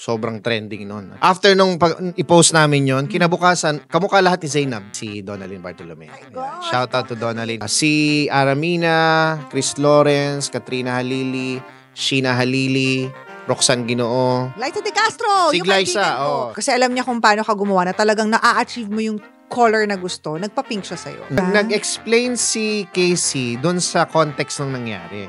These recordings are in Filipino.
Sobrang trending nun. After nung i-post namin yon, kinabukasan, kamukha lahat ni Zainab, si Donalyn Bartolome. Shout out to Donalyn. Si Aramina, Chris Lawrence, Katrina Halili, Sheena Halili, Roxanne Ginoo. Liza De Castro! Si Glyza, Kasi alam niya kung paano ka gumawa na talagang na-achieve mo yung color na gusto. Nagpa-pink siya sa'yo. Nag-explain si Casey doon sa context ng nangyari.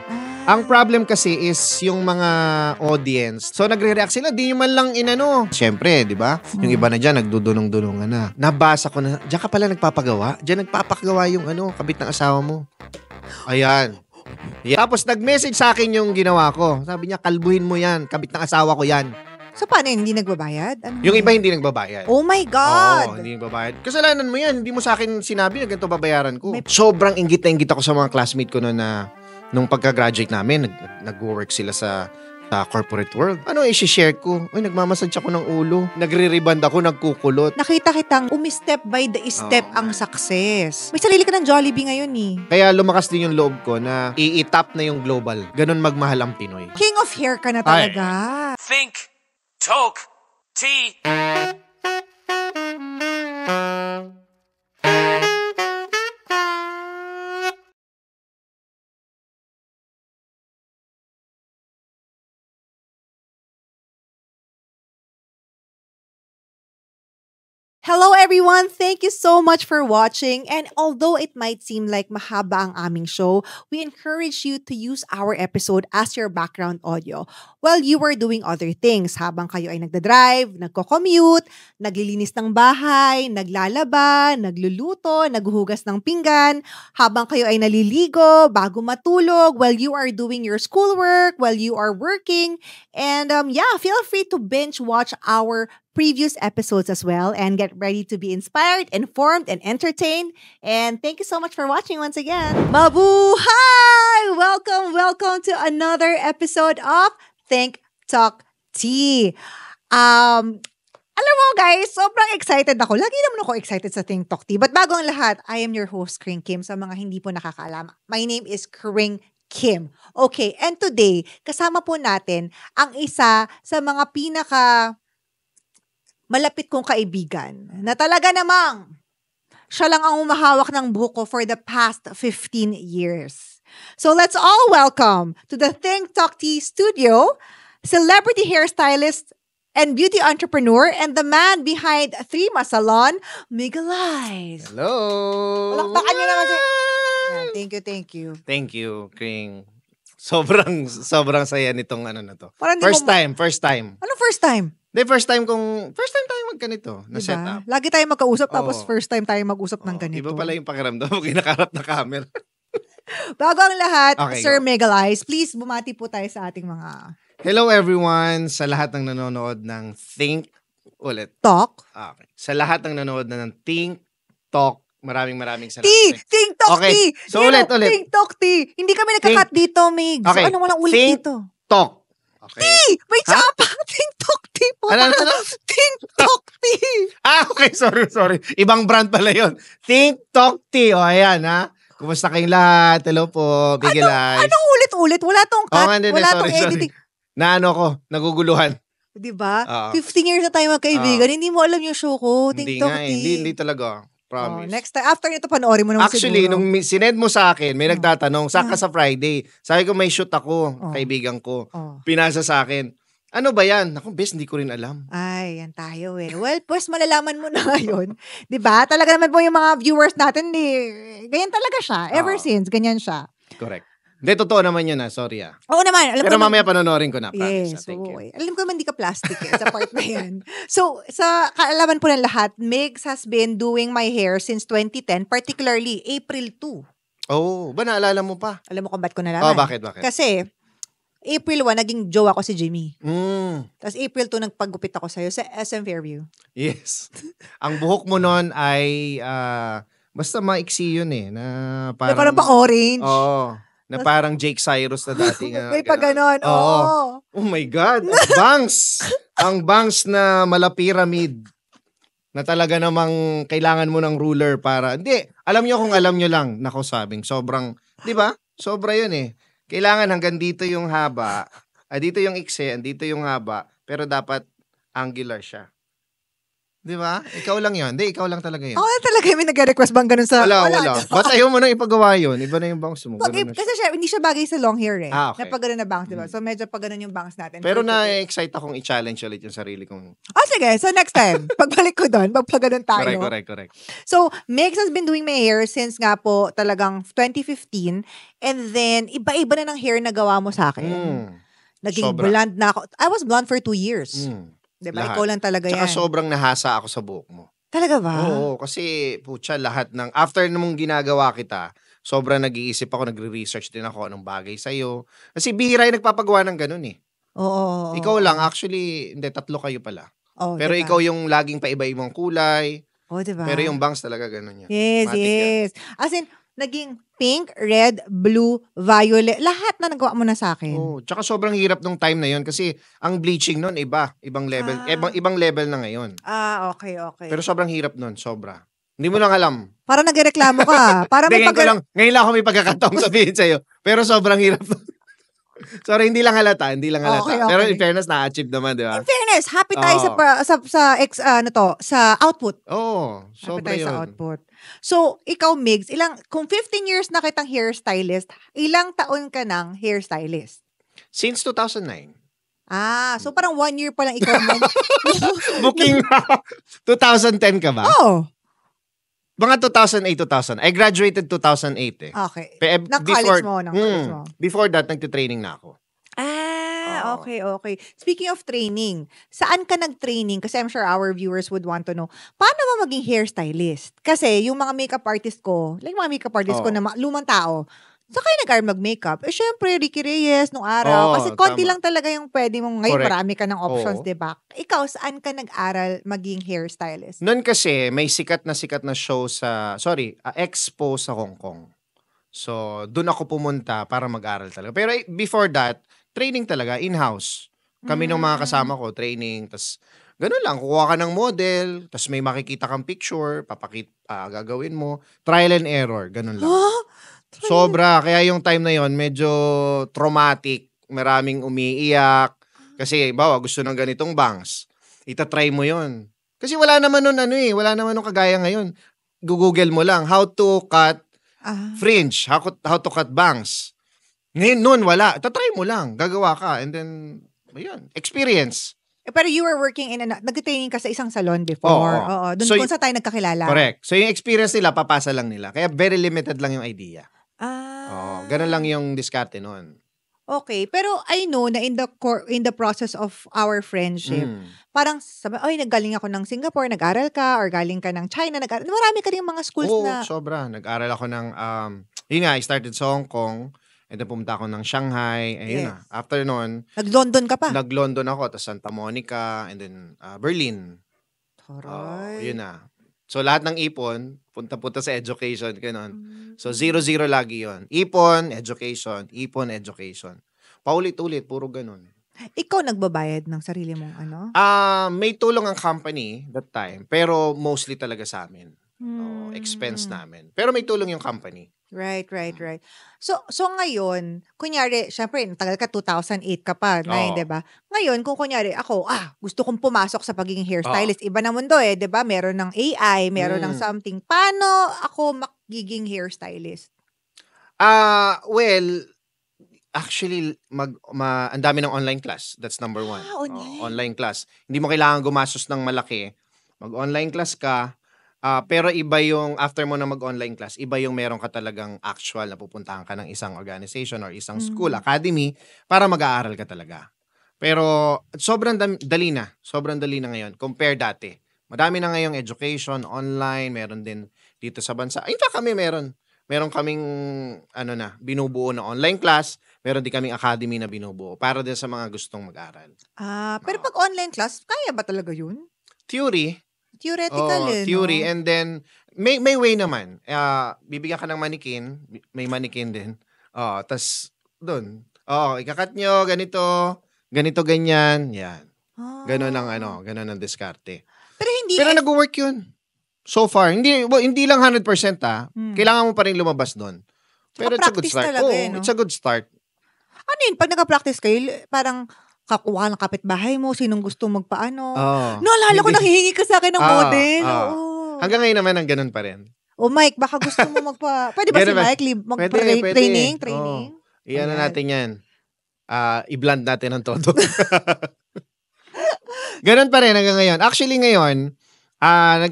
Ang problem kasi is yung mga audience. So, nagre-react sila. Di nyo man lang inano. Siyempre, di ba? Yung iba na dyan, nagdudunong-dunongan na. Nabasa ko na, diyan ka pala nagpapagawa? Diyan nagpapagawa yung kabit ng asawa mo. Ayan. Yeah. Tapos, nag-message sa akin yung ginawa ko. Sabi niya, kalbuhin mo yan. Kabit ng asawa ko yan. So, paano yun? Hindi nagbabayad? Yung iba hindi nagbabayad. Oh my God! Oo, hindi nagbabayad. Kasalanan mo yan. Hindi mo sa akin sinabi na ganito babayaran ko. Sobrang inggit na inggit ako sa mga classmate ko noon na nung pagka-graduate namin, nag-work sila sa corporate world. Ano i-share ko? Ay, nagmamassage ako ng ulo. Nagre-reband ako, nagkukulot. Nakita kitang umi-step by the step ang success. May sarili ka ng Jollibee ngayon eh. Kaya lumakas din yung loob ko na i-tap na yung global. Ganon magmahal ang Pinoy. King of hair ka na talaga. Think, talk, tea. Hello everyone! Thank you so much for watching, and although it might seem like mahaba ang aming show, we encourage you to use our episode as your background audio while you are doing other things. Habang kayo ay nagdadrive, nagko-commute, naglilinis ng bahay, naglalaba, nagluluto, naghuhugas ng pinggan, habang kayo ay naliligo, bago matulog, while you are doing your schoolwork, while you are working, and feel free to binge watch our previous episodes as well and get ready to be inspired, informed, and entertained. And thank you so much for watching once again. Mabuhay! Welcome to another episode of Think, Talk, Tea. Alam mo guys, sobrang excited ako. Lagi naman ako excited sa Think, Talk, Tea. But bago ang lahat, I am your host, Kring Kim. Sa mga hindi po nakakaalam, my name is Kring Kim. Okay, and today, kasama po natin ang isa sa mga malapit kong kaibigan na talaga namang siya lang ang umahawak ng buhok ko for the past 15 years. So let's all welcome to the Think Talk Tea studio, celebrity hairstylist and beauty entrepreneur and the man behind Thrima Salon, Miguel Eyes. Hello! Palakpakan niyo naman siya. Thank you. Thank you, Kring. Sobrang saya nitong na to. First time. Anong first time? First time tayo magganito na diba? setup. Lagi tayo magkausap tapos first time tayo mag-usap ng ganito. Iba pala yung pakiramdam pag nakaharap na camera. Bago ang lahat, okay, Sir Miguel Eyes, please bumati po tayo sa ating mga... Hello everyone sa lahat ng nanonood ng Think Talk. Okay. Sa lahat ng nanonood ng Think Talk, maraming salamat. Think Talk okay. Tea! So ulit. Think Talk Tea! Hindi kami nagka-cut dito, Mig. Okay. So anong walang ulit Think dito? Talk. Okay. Tea! May tsapa! Think Talk Tea po. Ano? Think Talk Tea! Okay. Sorry. Ibang brand pala yun. Think Talk Tea. O, ayan, ha? Kumusta kayong lahat? Hello po, Miguel Eyes. Anong ulit-ulit? Wala tong cut. Wala tong editing. Naguguluhan. Diba? 15 years na tayo magkaibigan. Hindi mo alam yung show ko. Think Talk Tea. Hindi talaga. Promise. Next time, after nito, panoorin mo naman Actually, siguro. nung sinend mo sa akin, may nagtatanong, saan ka sa Friday? Sabi ko, may shoot ako, kaibigan ko. Pinasa sa akin. Ano ba yan? Ako, best, hindi ko rin alam. Ay, yan tayo eh. Well, pues malalaman mo na ngayon. Diba? Talaga naman po yung mga viewers natin, ganyan talaga siya. Ever since, ganyan siya. Correct. Hindi, totoo naman yun Sorry Oo naman. Pero mamaya panonorin ko na. Yes. Thank you. Alam ko naman di ka plastic sa part na yan. So, sa kaalaman po ng lahat, Migs has been doing my hair since 2010, particularly April 2. Oh, ba naalala mo pa? Alam mo kung ba't ko nalaman? Bakit? Kasi, April 1, naging jowa ko si Jimmy. Tapos April 2, nagpagupit ako sa'yo sa SM Fairview. Yes. Ang buhok mo nun ay, basta maiksi yun na parang pa orange. Oo. Na parang Jake Cyrus na dati. May pa ganon. Oo. Oh my God. Ang bangs na mala-pyramid. Na talaga namang kailangan mo ng ruler para... Hindi. Alam nyo kung alam nyo lang. Nako sabing. Sobrang... Di ba? Sobra yun Kailangan hanggang dito yung haba. Dito yung iksi. Dito yung haba. Pero dapat angular siya. Di ba? Ikaw lang yun. Hindi, ikaw lang talaga yun. Ako talaga may nag-request bang ganun sa... Wala. Ba't ayaw mo nang ipagawa yun? Iba na yung bangs mo. Kasi hindi siya bagay sa long hair eh. Okay. Na pag ganun na bangs, diba? So medyo pag ganun yung bangs natin. Pero na-excite akong i-challenge ulit yung sarili kong... Sige. So next time, pagbalik ko doon, pag ganun tayo. Correct. So, Mix has been doing my hair since nga po talagang 2015. And then, iba-iba na ng hair na gawa mo sa akin. Naging blonde na ako. I was blonde for 2 years. Diba? Lahat. Ikaw lang talaga yan. Tsaka sobrang nahasa ako sa buhok mo. Talaga ba? Oo, kasi putya, lahat ng, after namang ginagawa kita, sobrang nag-iisip ako, nagre-research din ako anong bagay sa'yo. Kasi bihira yung nagpapagawa ng ganun eh. Oo. Ikaw lang, actually, hindi, 3 kayo pala. Pero diba? ikaw yung laging paiba-ibang kulay. Diba? Pero yung bangs talaga ganun yan. Yes. Yan. As in, naging pink, red, blue, violet. Lahat na nagawa mo na sa akin. Tsaka sobrang hirap nung time na yon kasi ang bleaching nun ibang level. Ibang level na ngayon. Okay. Pero sobrang hirap nun, sobra. Hindi mo lang alam. Para nagreklamo ka. Para may ngayon lang ako may pagkakataong sabihin sa'yo. Pero sobrang hirap nun. Sorry, hindi lang halata. Okay. Pero in fairness, na-achieve naman, di ba? In fairness, happy tayo sa output. Sobra happy tayo yun. sa output. So, ikaw, Migs, kung 15 years na kitang hairstylist, ilang taon ka ng hairstylist? Since 2009. So parang 1 year pa lang ikaw mo. Booking 2010 ka ba? Mga 2008, 2000. I graduated 2008 eh. Okay. Ng college mo. Before that, nagtitraining na ako. Okay. Speaking of training, saan ka nag-training? Kasi I'm sure our viewers would want to know, paano ba maging hairstylist? Kasi yung mga makeup artist ko, na lumang tao, saan kayo nag-aral mag-makeup? Syempre, Ricky Reyes nung araw. Kasi konti lang talaga yung pwede mong, ngayon marami ka ng options, diba? Ikaw, saan ka nag-aral maging hairstylist? Noon kasi, may sikat na show expo sa Hong Kong. So, doon ako pumunta para mag-aral talaga. Pero before that, training talaga, in-house. Kami ng mga kasama ko, training, tas ganun lang, kukuha ka ng model, tas may makikita kang picture, gagawin mo, trial and error, ganun lang. Sobra, kaya yung time na yon medyo traumatic, maraming umiiyak, kasi gusto ng ganitong bangs, itatry mo yon. Kasi wala naman nun wala naman nung kagaya ngayon. Google mo lang, how to cut fringe, how to cut bangs. Ngayon, noon, wala. Tatry mo lang. Gagawa ka. And then, ayun, experience. Pero you were working nag-training ka sa isang salon before. Oo. Doon kung saan tayo nagkakilala. Correct. So, yung experience nila, papasa lang nila. Kaya very limited lang yung idea. Ganun lang yung diskarte noon. Okay. Pero I know na in the process of our friendship, parang sabi, naggaling ako ng Singapore, nag-aral ka, or galing ka ng China, marami ka rin mga schools na... sobra. Nag-aral ako ng, I started sa Hong Kong. And then pumunta ako ng Shanghai. Ayun na. After nun, Nag-London ka pa? Nag-London ako. Tapos Santa Monica. And then Berlin. Yun na. So lahat ng ipon, punta-punta sa education. Ganun. So 0-0 lagi yun. Ipon, education. Paulit-ulit. Puro ganun. Ikaw nagbabayad ng sarili mong ano? May tulong ang company that time. Pero mostly talaga sa amin. Expense namin. Pero may tulong yung company. Right. So ngayon, kunyari, syempre, tagal ka, 2008 ka pa, diba? Ngayon, kung kunyari, ako, gusto kong pumasok sa pagiging hairstylist. Iba na mundo diba? Meron ng AI, meron ng something. Paano ako magiging hairstylist? Well, actually, ang dami ng online class. That's number 1. Online class. Hindi mo kailangan gumastos ng malaki. Mag-online class ka. Pero iba yung, after mo na mag-online class, iba yung meron ka talagang actual na pupuntahan ka ng isang organization or isang school, academy, para mag-aaral ka talaga. Pero sobrang dali na. Sobrang dali na ngayon. Compare dati. Madami na ngayong education, online, meron din dito sa bansa. In fact, kami meron kaming binubuo na online class, meron din kaming academy na binubuo para din sa mga gustong mag-aral. Pero pag online class, kaya ba talaga yun? Theoretical theory. And then, may way naman. Bibigyan ka ng manikin. May manikin din. Tas, doon. Ikakat nyo, ganito, ganyan. Yan. Ganon ang diskarte. Pero nag-work yun. So far. Hindi lang 100% Kailangan mo pa rin lumabas doon. Pero it's a good start. Talaga, it's a good start. Ano yun? Pag nag-practice kayo, parang kakuha ng kapitbahay mo, sinong gusto magpaano. Naalala ko nanghihingi ka sa akin ng model. Hanggang ngayon naman, ang ganun pa rin. Mike, baka gusto mo Pwede ba si Mike? Training? Iyan na natin yan. I-blend natin ang todo. Ganun pa rin hanggang ngayon. Actually ngayon,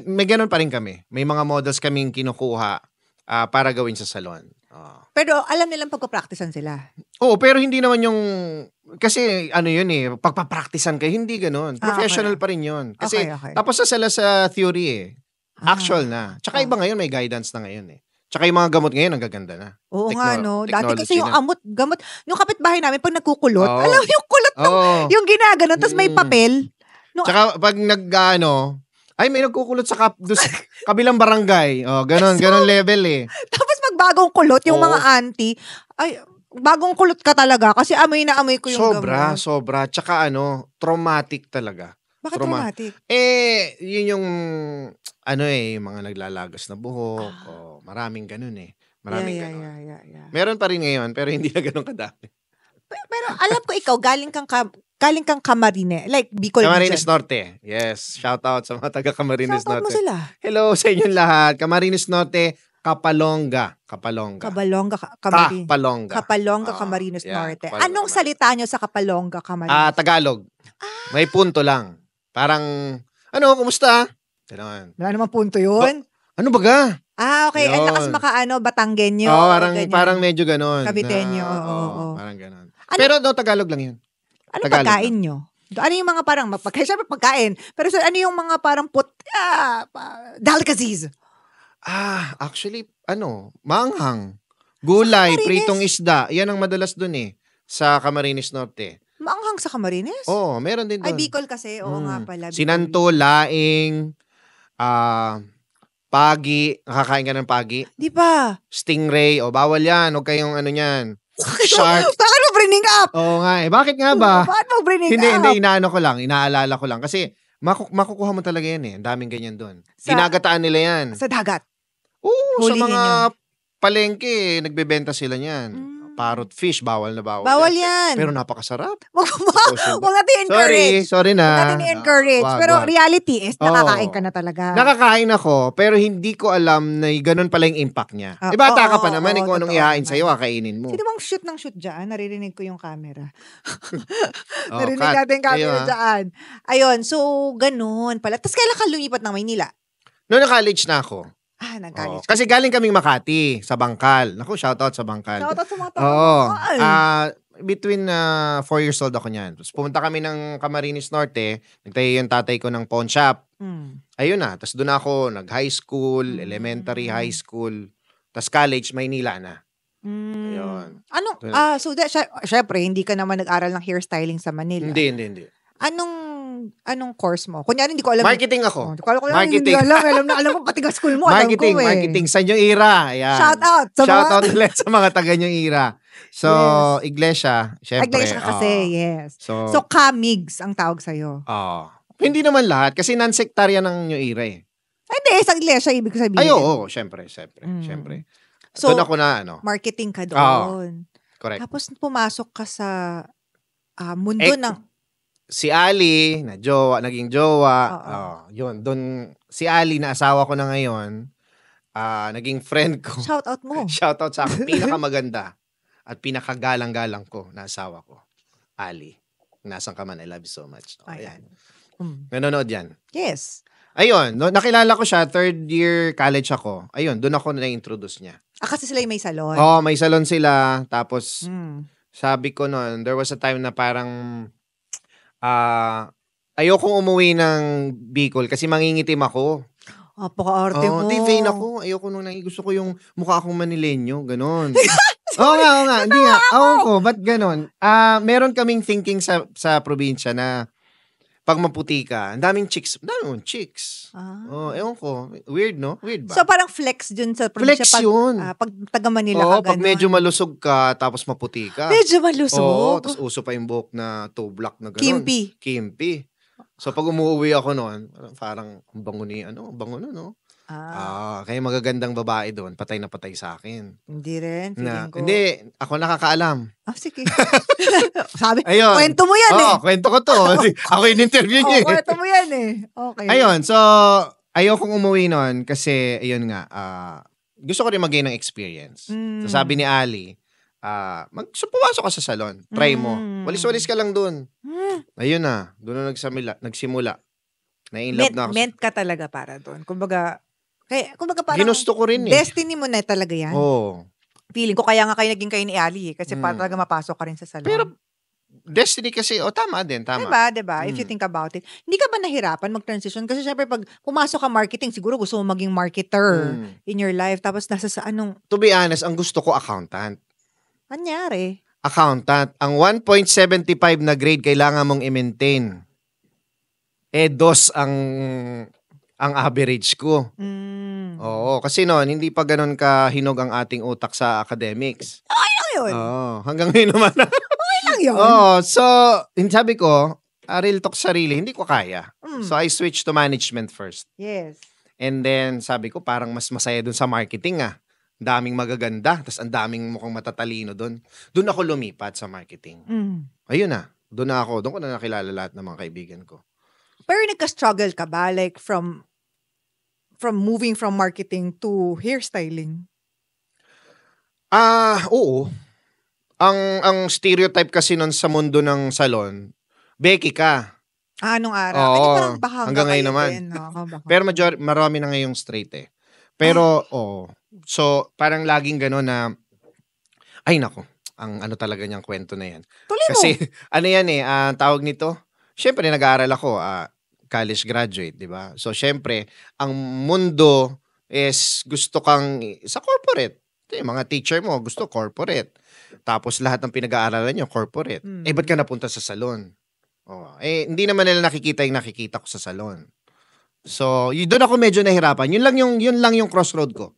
may ganun pa rin kami. May mga models kaming kinukuha para gawin sa salon. Pero alam nilang pagpapracticean sila. Oo, pero hindi naman yung... Kasi yun pagpapraktisan kayo, hindi ganun. Professional pa rin yun. Kasi tapos na sila sa theory Actual na. Tsaka iba ngayon, may guidance na ngayon Tsaka yung mga gamot ngayon, ang gaganda na. Oo nga, no? Dati kasi yung gamot, yung kapitbahay namin, pag nagkukulot, alam mo yung kulot yung ginaganon, tapos may papel. Tsaka pag ay may nagkukulot sa kabilang barangay. Ganon level Tapos pag bagong kulot, yung mga auntie, ay, bagong kulot ka talaga kasi amoy na amoy ko yung gamot. Sobra. Tsaka traumatic talaga. Bakit traumatic? Yun yung yung mga naglalagas na buhok. Maraming ganun Maraming ganun. Yeah. Meron pa rin ngayon, pero hindi na ganun kadami. Pero alam ko ikaw, galing kang Camarines. Like, Bicol Camarines Norte. Yes. Shout out sa mga taga Camarines Norte. Shout out mo sila. Hello sa inyong lahat. Camarines Norte, Kapalonga, Camarines. Norte. Anong salita nyo sa Kapalonga, Camarines? Tagalog. May punto lang. Parang, kumusta? Wala namang punto yun. Ano baga? Okay. Ang lakas Batanggenyo. Parang medyo ganon. Caviteño. Parang ganon. Pero Tagalog lang yun. Ano pagkain nyo? Ano yung mga parang, syempre pagkain, pero ano yung mga parang delicacies? Actually, manghang. Gulay, pritong isda. Yan ang madalas dun sa Camarines Norte. Maanghang sa Camarines? Oo, meron din doon. Ay, Bicol kasi. Oo nga pala. Sinanto, laing, pagi. Nakakain ka ng pagi? Di ba? Stingray. Bawal yan. Huwag kayong Shark. Bakit mo bring up? Oo nga Bakit nga ba? Bakit mo bring up? Hindi. Inaalala ko lang. Kasi makukuha mo talaga yan Ang daming ganyan doon. Ginagataan nila yan. Sa dagat? Oo, sa mga palengke. Nagbebenta sila niyan. Parrot fish, bawal na bawal. Bawal yan. Pero napakasarap. Huwag natin encourage. Sorry na. Huwag natin encourage. Pero reality is, nakakain ka na talaga. Nakakain ako, pero hindi ko alam na ganun pala yung impact niya. Bata ka pa naman, kung anong ihain sa'yo, kakainin mo. Sino bang shoot ng shoot dyan? Naririnig ko yung camera. Narinig natin yung camera dyan. Ayun, so ganun pala. Tapos kailan ka lumipat ng Maynila? Noong na-college na ako. Nag-college. Kasi galing kaming Makati, sa Bangkal. Naku, shoutout sa Bangkal. Shoutout sa mga Bangkal. Between 4 years old ako niyan. Tapos pumunta kami ng Camarines Norte. Nagtayo yung tatay ko ng pawn shop. Ayun na. Tapos doon ako nag-high school, elementary, high school. Tapos college, Maynila na. Ayun. Syempre, hindi ka naman nag-aral ng hairstyling sa Manila. Hindi. Anong course mo? Kunyari, hindi ko alam. Marketing ako. Marketing. Alam mo, pati ka school mo. Marketing. Sa inyong era. Ayan. Shout out ulit sa mga taga inyong era. So, Iglesia, syempre. Iglesia kasi, yes. So, Kamigs ang tawag sa'yo. Hindi naman lahat. Kasi non-sectarian ang inyong era Hindi, sa Iglesia, ibig sabihin. Ay, oo. Syempre. So, doon ako na, marketing ka doon. Correct. Tapos, pumasok ka sa mundo ng si Ali, naging jowa. Yun, doon, si Ali na asawa ko na ngayon, naging friend ko. Shoutout mo. Shoutout sa akin. Pinakamaganda at pinakagalang-galang ko na asawa ko. Ali. Nasaan ka man, I love you so much. Ayan. Nanonood yan. Yes. Ayun, nakilala ko siya, 3rd year college ako. Ayun, doon ako na-introduce niya. Kasi sila yung may salon. May salon sila. Tapos, sabi ko noon, there was a time na parang ayokong umuwi ng Bicol kasi mangingitim ako. Paka-arte mo. Di vain ako. Ayoko nung gusto ko yung mukha akong Manileño. Ganon. Oo nga. Hindi nga. Ba't ganon? Meron kaming thinking sa probinsya na pag maputi ka, ang daming chicks. Ewan ko. Weird, no? Weird ba? So, parang flex dun sa probinsya. Flex yun. Pag taga Manila ka, pag medyo malusog ka, tapos maputi ka. Medyo malusog? Tapos uso pa yung buhok na two-block na gano'n. Kimpi. So, pag umuwi ako noon, parang ang bango ni, bango no? Kaya magagandang babae doon, patay na patay sa akin. Hindi rin, feeling ko. Hindi, ako nakakaalam. Sige. Sabi, Ayun. kwento mo yan kwento ko to. Ako yung interview niya. Kwento mo yan Okay. Ayun, so, ayokong umuwi nun kasi, ayun nga, gusto ko rin mag-gain ng experience. So, sabi ni Ali, pumasok ka sa salon. Try mo. Walis-walis ka lang dun. Ayun na. Doon na nagsimula. Na-in-love na ako. Meant ka talaga para doon. Kumbaga parang ginusto ko rin destiny mo na talaga yan. Oo. Feeling ko kaya nga kayo naging kayo ni Ali kasi para talaga mapasok ka rin sa salon. Pero, destiny kasi, tama din, tama. Diba? If you think about it. Hindi ka ba nahirapan mag-transition? Kasi syempre pag pumasok ka marketing, siguro gusto mo maging marketer in your life. Tapos nasa sa anong... To be honest, ang gusto ko accountant. Anyari? Accountant. Ang 1.75 na grade kailangan mong i-maintain. 2 ang average ko. Oo, kasi noon, hindi pa ganun kahinog ang ating utak sa academics. Okay lang yun. Hanggang ngayon naman. Okay lang yun. So, sabi ko, real talk sarili, hindi ko kaya. So, I switched to management first. Yes. And then, sabi ko, parang mas masaya dun sa marketing Daming magaganda, tas ang daming mukhang matatalino dun. Dun ako lumipat sa marketing. Ayun na. Doon ko na nakilala lahat ng mga kaibigan ko. Pero nagka-struggle ka ba? Like from moving from marketing to hairstyling? Oo. Ang stereotype kasi nun sa mundo ng salon, Becky ka. Anong araw? Oo. Parang bahanga Hanggang ngayon naman. Pero marami na ngayong straight Pero, So, parang laging gano'n na, ay nako, ang ano talaga niyang kwento na yan. Tuloy mo. Kasi, ano yan tawag nito, syempre nag-aaral ako, college graduate, di ba? So, syempre, ang mundo is gusto kang sa corporate. Yung mga teacher mo, gusto corporate. Tapos, lahat ng pinag-aaralan niyo, corporate. Ba't ka napunta sa salon? Hindi naman nila nakikita yung nakikita ko sa salon. So, doon ako medyo nahirapan. Yun lang yung crossroad ko.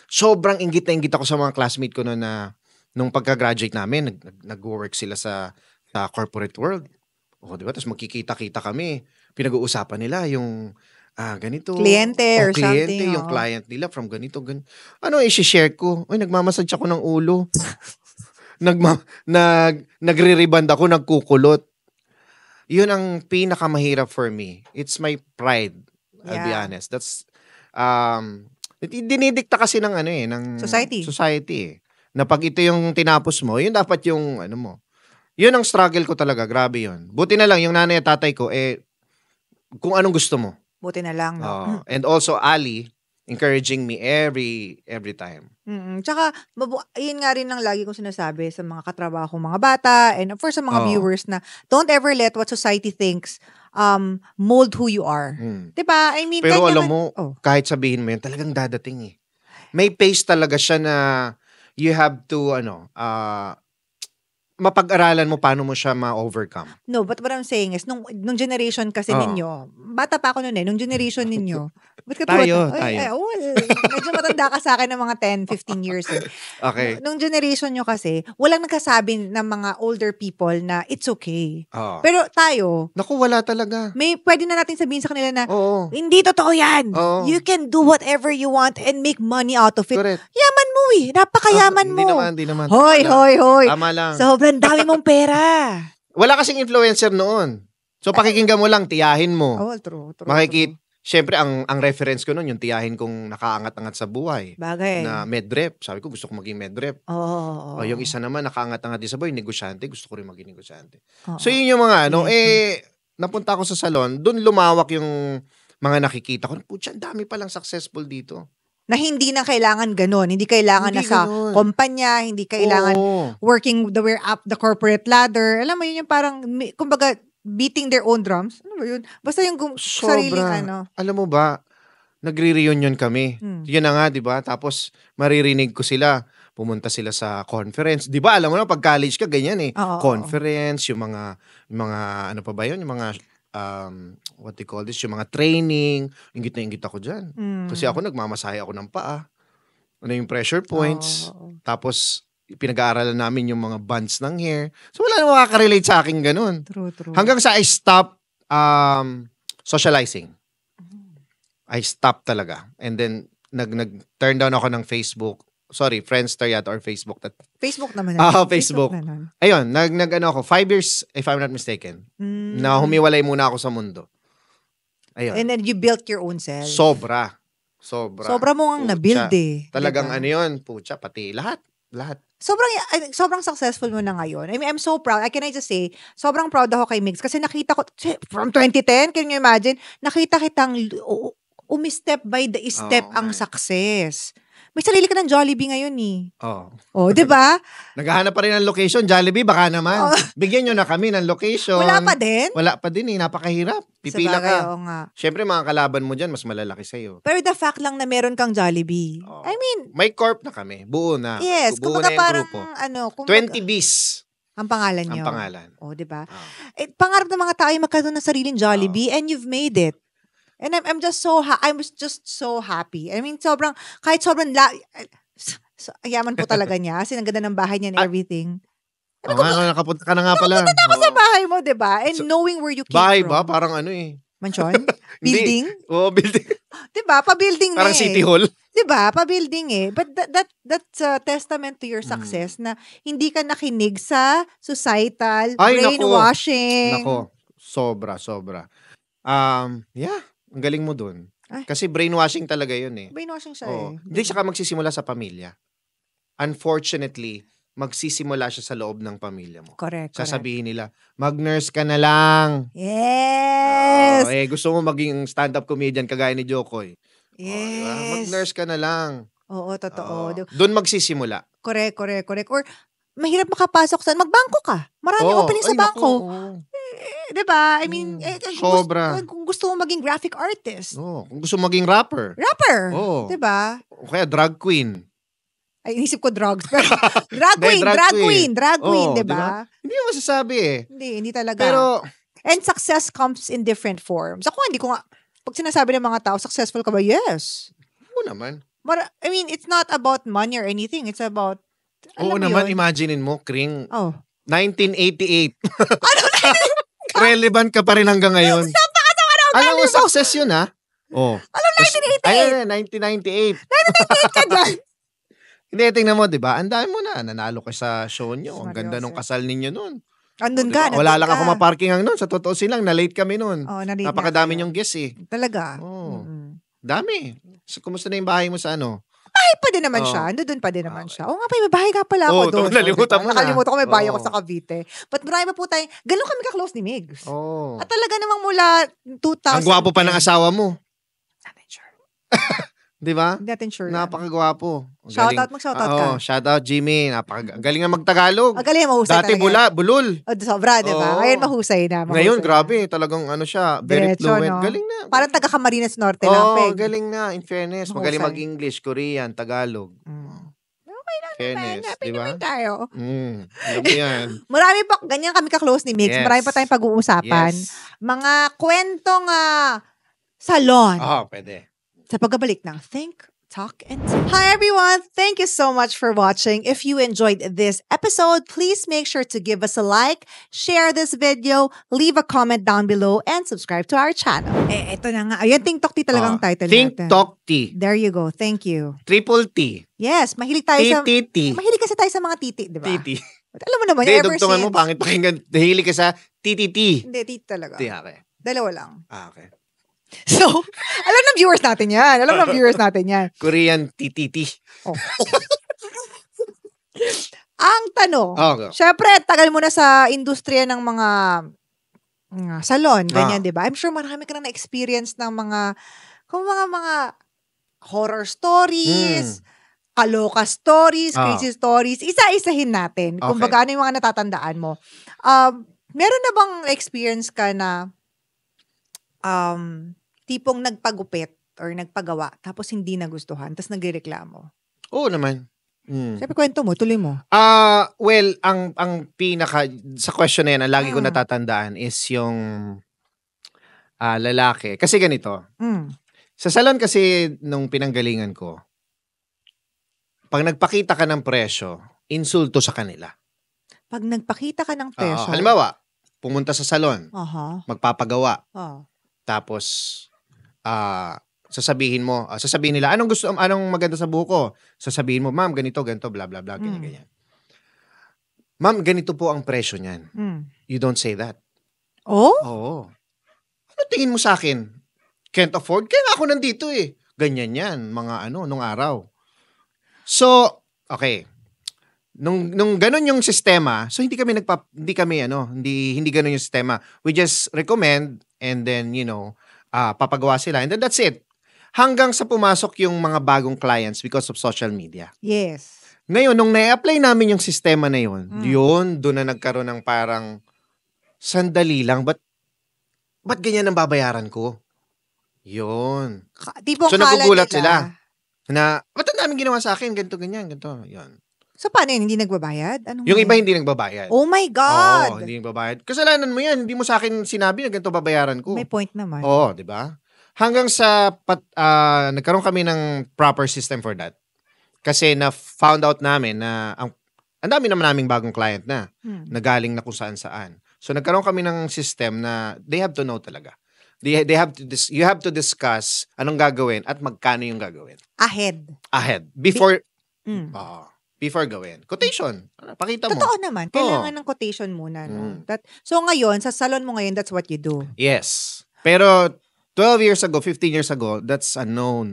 Sobrang inggit na inggit ako sa mga classmate ko noon na nung pagka-graduate namin, nag-work sila sa corporate world. Di ba? Tapos magkikita-kita kami. Pinag-uusapan nila yung ganito. Kliyente or something. Yung client nila from ganito. Ano i-share ko? Nagmamassage ako ng ulo. Nagre-reband ako, nagkukulot. Yun ang pinakamahirap for me. It's my pride. I'll be honest. That's, dinidikta kasi ng ng society. Na pag ito yung tinapos mo, yun dapat yung mo. Yun ang struggle ko talaga, grabe yun. Buti na lang yung nanay at tatay ko kung anong gusto mo. Buti na lang, no? And also Ali encouraging me every time. Tsaka, yun nga rin ang lagi kong sinasabi sa mga katrabaho kong mga bata and of course sa mga viewers na don't ever let what society thinks mold who you are. Diba? I mean, pero alam mo, kahit sabihin mo yun, talagang dadating May pace talaga siya na you have to, mapag-aralan mo paano mo siya ma-overcome. No, but what I'm saying is, nung generation kasi ninyo, bata pa ako noon nung generation ninyo, ba't ka tayo. Medyo matanda ka sa akin ng mga 10, 15 years. Okay. Nung generation nyo kasi, walang nagkasabi ng mga older people na it's okay. Pero tayo, naku, wala talaga. Pwede na natin sabihin sa kanila na, hindi totoo yan. You can do whatever you want and make money out of it. Correct. Yaman mo napakayaman mo. Hindi naman. Hoy. Tama lang. Sobrang dami mong pera. Wala kasing influencer noon. So, pakikinggan mo lang, tiyahin mo. True. Siyempre, ang reference ko noon, yung tiyahin kong nakaangat-angat sa buhay. Bagay. Na medrep. Sabi ko, gusto ko maging medrep. Yung isa naman, nakaangat-angat din sa buhay, negosyante. Gusto ko rin maging negosyante. So, yun yung mga napunta ako sa salon, doon lumawak yung mga nakikita ko. Putya, ang dami palang successful dito. Na hindi na kailangan ganon. Hindi kailangan hindi na ganon. Sa kumpanya, hindi kailangan working the way up the corporate ladder. Alam mo yun yung parang, kumbaga, beating their own drums. Ano ba yun? Basta yung sariling Alam mo ba, nagre-reunion kami. Yun na nga, di ba? Tapos, maririnig ko sila. Pumunta sila sa conference. Di ba? Alam mo na, pag college ka, ganyan conference, yung mga, ano pa ba yun? Yung mga, what they call this, yung mga training, inggit ako dyan. Kasi ako, nagmamasahe ako ng paa. Ano yung pressure points. Tapos, pinag-aaralan namin yung mga bands ng hair. So, wala na makaka-relate sa akin ganun. True. Hanggang sa I stop socializing. I stopped talaga. And then, nag-turn down ako ng Facebook. Sorry, Friendster yata or Facebook. Facebook naman. Facebook. na nun. Ayun, nag-ano ako, 5 years, if I'm not mistaken, na humiwalay muna ako sa mundo. Ayun. And then you built your own self. Sobra. Sobra mo ang na-build eh. Talagang diba? ano yun, pucha, pati lahat. Sobrang successful mo na ngayon. I mean, I'm so proud. Can I just say, sobrang proud ako kay Migs kasi nakita ko, from 2010, can you imagine? Nakita kitang umi-step by the step ang success. May sarili ka ng Jollibee ngayon eh. Oh, di ba? Naghahanap pa rin ng location. Jollibee, baka naman. Bigyan nyo na kami ng location. Wala pa din? Wala pa din eh. Napakahirap. Pipila Sabagay, ka. nga. Siyempre, mga kalaban mo dyan, mas malalaki sa'yo. Pero the fact lang na meron kang Jollibee. I mean, may corp na kami. Buo na. Yes. Buo Kumbaga na yung parang, grupo. 20 bis. Ang pangalan nyo. Ang pangalan. Oh, di ba? Pangarap ng mga tao ay magkaroon ng sariling Jollibee and you've made it. And I'm just so happy. I mean, kahit sobrang yaman po talaga niya. Kasi ang ganda ng bahay niya and everything. Nakapunta ka na nga pala. Napunta ako sa bahay mo, di ba? And knowing where you came bahay from. Bahay ba? Parang ano eh. Mansion? Building? Oo, building. Di ba? Pa-building na Parang City Hall. Di ba? Pa-building eh. But that's a testament to your success na hindi ka nakinig sa societal brainwashing. Nako. Sobra. Yeah. Ang galing mo dun. Kasi brainwashing talaga yun eh. Brainwashing siya eh. Hindi siya magsisimula sa pamilya. Unfortunately, magsisimula siya sa loob ng pamilya mo. Correct. Sasabihin nila, mag-nurse ka na lang. Yes! Gusto mo maging stand-up comedian kagaya ni Jokoy. Yes. Diba? Mag-nurse ka na lang. Oo, totoo. Doon magsisimula. Correct. Or mahirap makapasok sa magbangko ka. Maraming opening sa bangko. Diba? I mean, sobra. Kung gusto mo maging graphic artist. Kung gusto mo maging rapper. Diba? O kaya drag queen. Ay, inisip ko drugs. drag queen, diba? Hindi mo masasabi eh. Hindi talaga. Pero, and success comes in different forms. Ako, hindi ko nga, pag sinasabi ng mga tao, successful ka ba? Yes. Oo naman. But, I mean, it's not about money or anything. It's about, oo naman, imaginein mo, Kring. 1988. Ano relevant ka pa rin hanggang ngayon. Alam mo, success yun ha? Alam, 1988. Ayun, 1998. 1998 ka dyan. Hindi, tingnan mo, di ba? Ang dami mo na. Nanalo ka sa show nyo. Ang ganda nung kasal ninyo nun. Andun ka. Wala lang ako maparking ang nun. Sa totoo silang, na-late kami nun. Napakadami nyong guests eh. Talaga? Dami. So, kumusta na yung bahay mo sa ano? Bahay pa din naman siya. Andun pa din naman siya. Oo nga pa, may bahay ka pala ako doon. Nakalimutan mo na. Nakalimutan ko, may bahay ako sa Cavite. But marami pa po tayo. Ganun kami ka-close ni Migs. At talaga namang mula 2000. Ang gwapo pa ng asawa mo. Not sure. Di ba? Hindi natin sure. Napakagwapo. Shoutout, mag-shoutout ka. Shoutout Jimmy. Galing nga magtagalog. Galing mahusay dati bulul. Sobra, di ba? Ngayon mahusay na. Ngayon, grabe. Talagang ano siya, very fluent. No? Galing na. Parang taga Camarines Norte lang, Peg. Galing na. In fairness. Magaling mag-English, Korean, Tagalog. Okay lang fairness, naman. Happy diba? naman tayo. Alam mo yan. Marami pa, ganyan kami ka-close ni Mix. Yes. Marami pa tayong pag-uusapan. Yes. Mga kwentong salon. Pwede. Sa pagbabalik ng Think, Talk, and Tea. Hi everyone! Thank you so much for watching. If you enjoyed this episode, please make sure to give us a like, share this video, leave a comment down below, and subscribe to our channel. Ito na nga. Ayan, Think Talk Tea talagang title Think natin. Talk Tea. There you go. Thank you. Triple T. Yes, mahilig tayo sa... Titi. Mahilig kasi tayo sa mga titi, di ba? Titi. Alam mo naman, Hindi, ever dugtungan mo, since... pangit pakinggan. Dahili ka sa TTT. Hindi, titi talaga. Okay. Dalawa lang. Okay. So, alam ng viewers natin yan. Korean TTT. Oh. Ang tanong, Okay. syempre, tagal mo na sa industriya ng mga salon, ganyan, di ba? I'm sure marami ka na na-experience ng mga horror stories, kaloka stories, crazy stories. Isa-isahin natin. Kung baga ano yung mga natatandaan mo. Meron na bang experience ka na tipong nagpagupit or nagpagawa tapos hindi nagustuhan tapos nagrereklamo? Oo naman. Siyempre, kwento mo, tuloy mo. Well, ang pinaka sa question na yan, ang lagi ko natatandaan is yung lalaki. Kasi ganito. Sa salon kasi nung pinanggalingan ko, pag nagpakita ka ng presyo, insulto sa kanila. Pag nagpakita ka ng presyo. Halimbawa, pumunta sa salon, magpapagawa. Oh. Tapos, sasabihin nila, anong maganda sa buko? Sasabihin mo, ma'am, ganito, blah, blah, blah, ganyan. Ma'am, ganito po ang presyo niyan. You don't say that. Oh? Oo. Ano tingin mo sa akin? Can't afford? Kaya ako nandito eh. Ganyan yan, nung araw. So, okay. Nung ganun yung sistema, so hindi ganun yung sistema. We just recommend and then, papagawa sila. And then that's it. Hanggang sa pumasok yung mga bagong clients because of social media. Yes. Ngayon, nung na-apply namin yung sistema na yun, doon na nagkaroon ng parang, sandali lang, ba't ganyan ang babayaran ko? Yun. So, nagugulat sila. Ba't ang daming ginawa sa akin? Ganito, ganyan, ganito. Yun. So, paano yun? Hindi nagbabayad? Yung iba hindi nagbabayad. Oh my God! Oo, hindi nagbabayad. Kasalanan mo yan. Hindi mo sa akin sinabi na ganito babayaran ko. May point naman. Oo, di ba? Hanggang sa nagkaroon kami ng proper system for that. Kasi na-found out namin na ang dami naman naming bagong client na galing na kung saan-saan. So nagkaroon kami ng system na they have to know talaga. You have to discuss anong gagawin at magkano yung gagawin. Ahead. Before gawin. Quotation. Pakita mo. Totoo naman. Kailangan ng quotation muna. No? So ngayon, sa salon mo ngayon, that's what you do. Yes. Pero 12 years ago, 15 years ago, that's a no.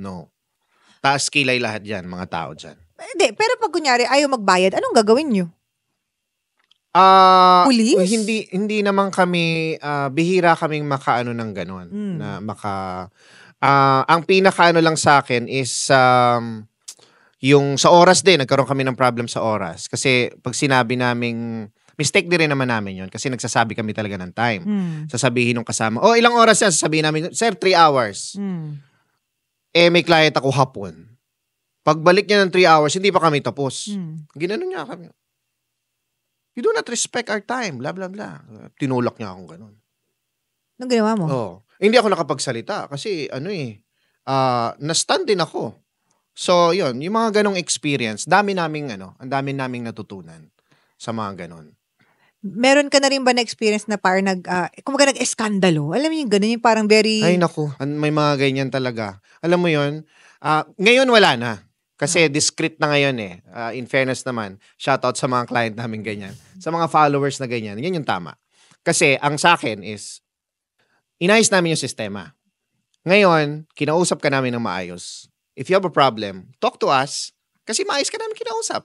Taas kilay lahat dyan, mga tao dyan. Hindi, pero pag kunyari ayaw magbayad, anong gagawin nyo? Police? Hindi naman kami, bihira kaming makaano ng ganon. Na ang pinakaano lang sa akin is, yung sa oras din, nagkaroon kami ng problem sa oras. Kasi pag sinabi naming, mistake din rin naman namin yun kasi nagsasabi kami talaga ng time. Sasabihin ng kasama, ilang oras yan? Sasabihin namin, sir, 3 hours. May client ako hapon. Pagbalik niya ng 3 hours, hindi pa kami tapos. Ginanon niya kami. You do not respect our time, blah, blah, blah. Tinulak niya akong ganun. Anong ginawa mo? Hindi ako nakapagsalita kasi na-stun din ako. So, yun, yung mga ganong experience, ang dami naming natutunan sa mga ganon. Meron ka na rin ba na experience na parang kumbaga nag-eskandalo? Alam mo yung gano'n, yung parang very... Ay, naku. May mga ganyan talaga. Alam mo yun, ngayon wala na. Kasi discreet na ngayon eh. In fairness naman, shoutout sa mga client namin ganyan. Sa mga followers na ganyan, yan yung tama. Kasi ang sa akin is, inayos namin yung sistema. Ngayon, kinausap ka namin ng maayos. If you have a problem, talk to us. Kasi maayos ka namin kinausap.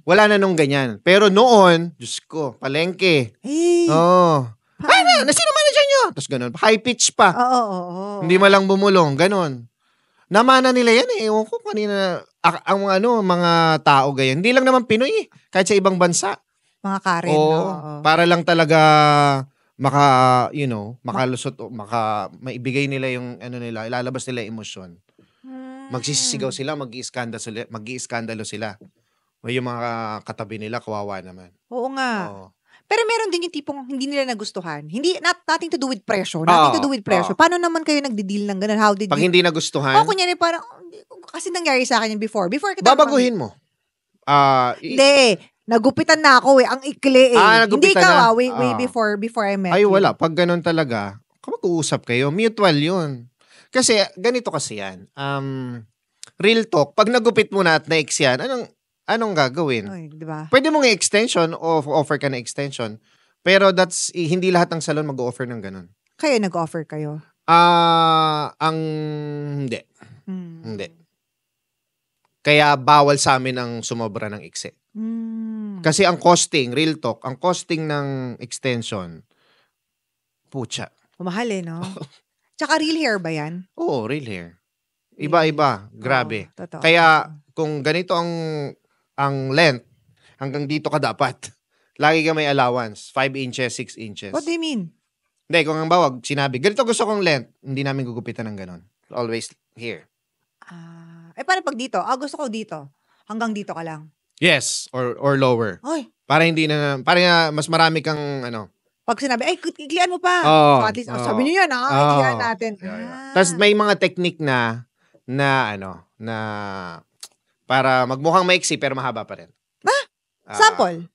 Wala na nung ganyan. Pero noon, Diyos ko, palengke. Nasino manager nyo? Tapos ganun. High pitch pa. Oo. Hindi malang bumulong. Ganun. Namana nila yan eh. Ewan ko kanina. Ang mga tao ganyan. Hindi lang naman Pinoy eh. Kahit sa ibang bansa. Mga Karen. Para lang talaga makalusot, maibigay nila yung nila, ilalabas nila yung emosyon. Magsisisigaw sila, mag-iiskandalo sila. May yung mga katabi nila, kawawa naman. Oo nga. Pero meron din yung tipong hindi nila nagustuhan. Nothing to do with pressure. Nothing to do with pressure. Paano naman kayo nagdi-deal ng ganun? Pag hindi nagustuhan? Kunyari parang, kasi nangyari sa akin yung before. Babaguhin mo. Hindi. Nagupitan na ako eh. Ang ikli eh. Hindi ka way before I met you. Wala. Pag ganun talaga, mag-uusap kayo. Mutual yun. Kasi, ganito kasi yan. Real talk, pag nagupit mo na at na-ex yan, anong gagawin? Diba? Pwede mong i-extension o offer ka na extension. Pero hindi lahat ng salon mag-offer ng ganun. Kayo nag-offer kayo? Hindi. Hindi. Kaya bawal sa amin ang sumobra ng ikse. Kasi ang costing, real talk, ang costing ng extension, putya. Mahal eh, no? Tsaka real hair ba yan? Oo, real hair. Iba-iba. Grabe. Totoo. Kaya, kung ganito ang length, hanggang dito ka dapat. Lagi ka may allowance. 5 inches, 6 inches. What do you mean? Hindi, kung ang bawag, sinabi, ganito gusto kong length, hindi namin gugupitan ng ganon. Always here. Paano pag dito? Gusto ko dito. Hanggang dito ka lang. Yes, or lower. Ay. Para mas marami kang Pag sinabi, iklian mo pa. So at least, sabi niyo yan, iklian natin. Tapos may mga technique na para magmukhang maiksi pero mahaba pa rin. Sample?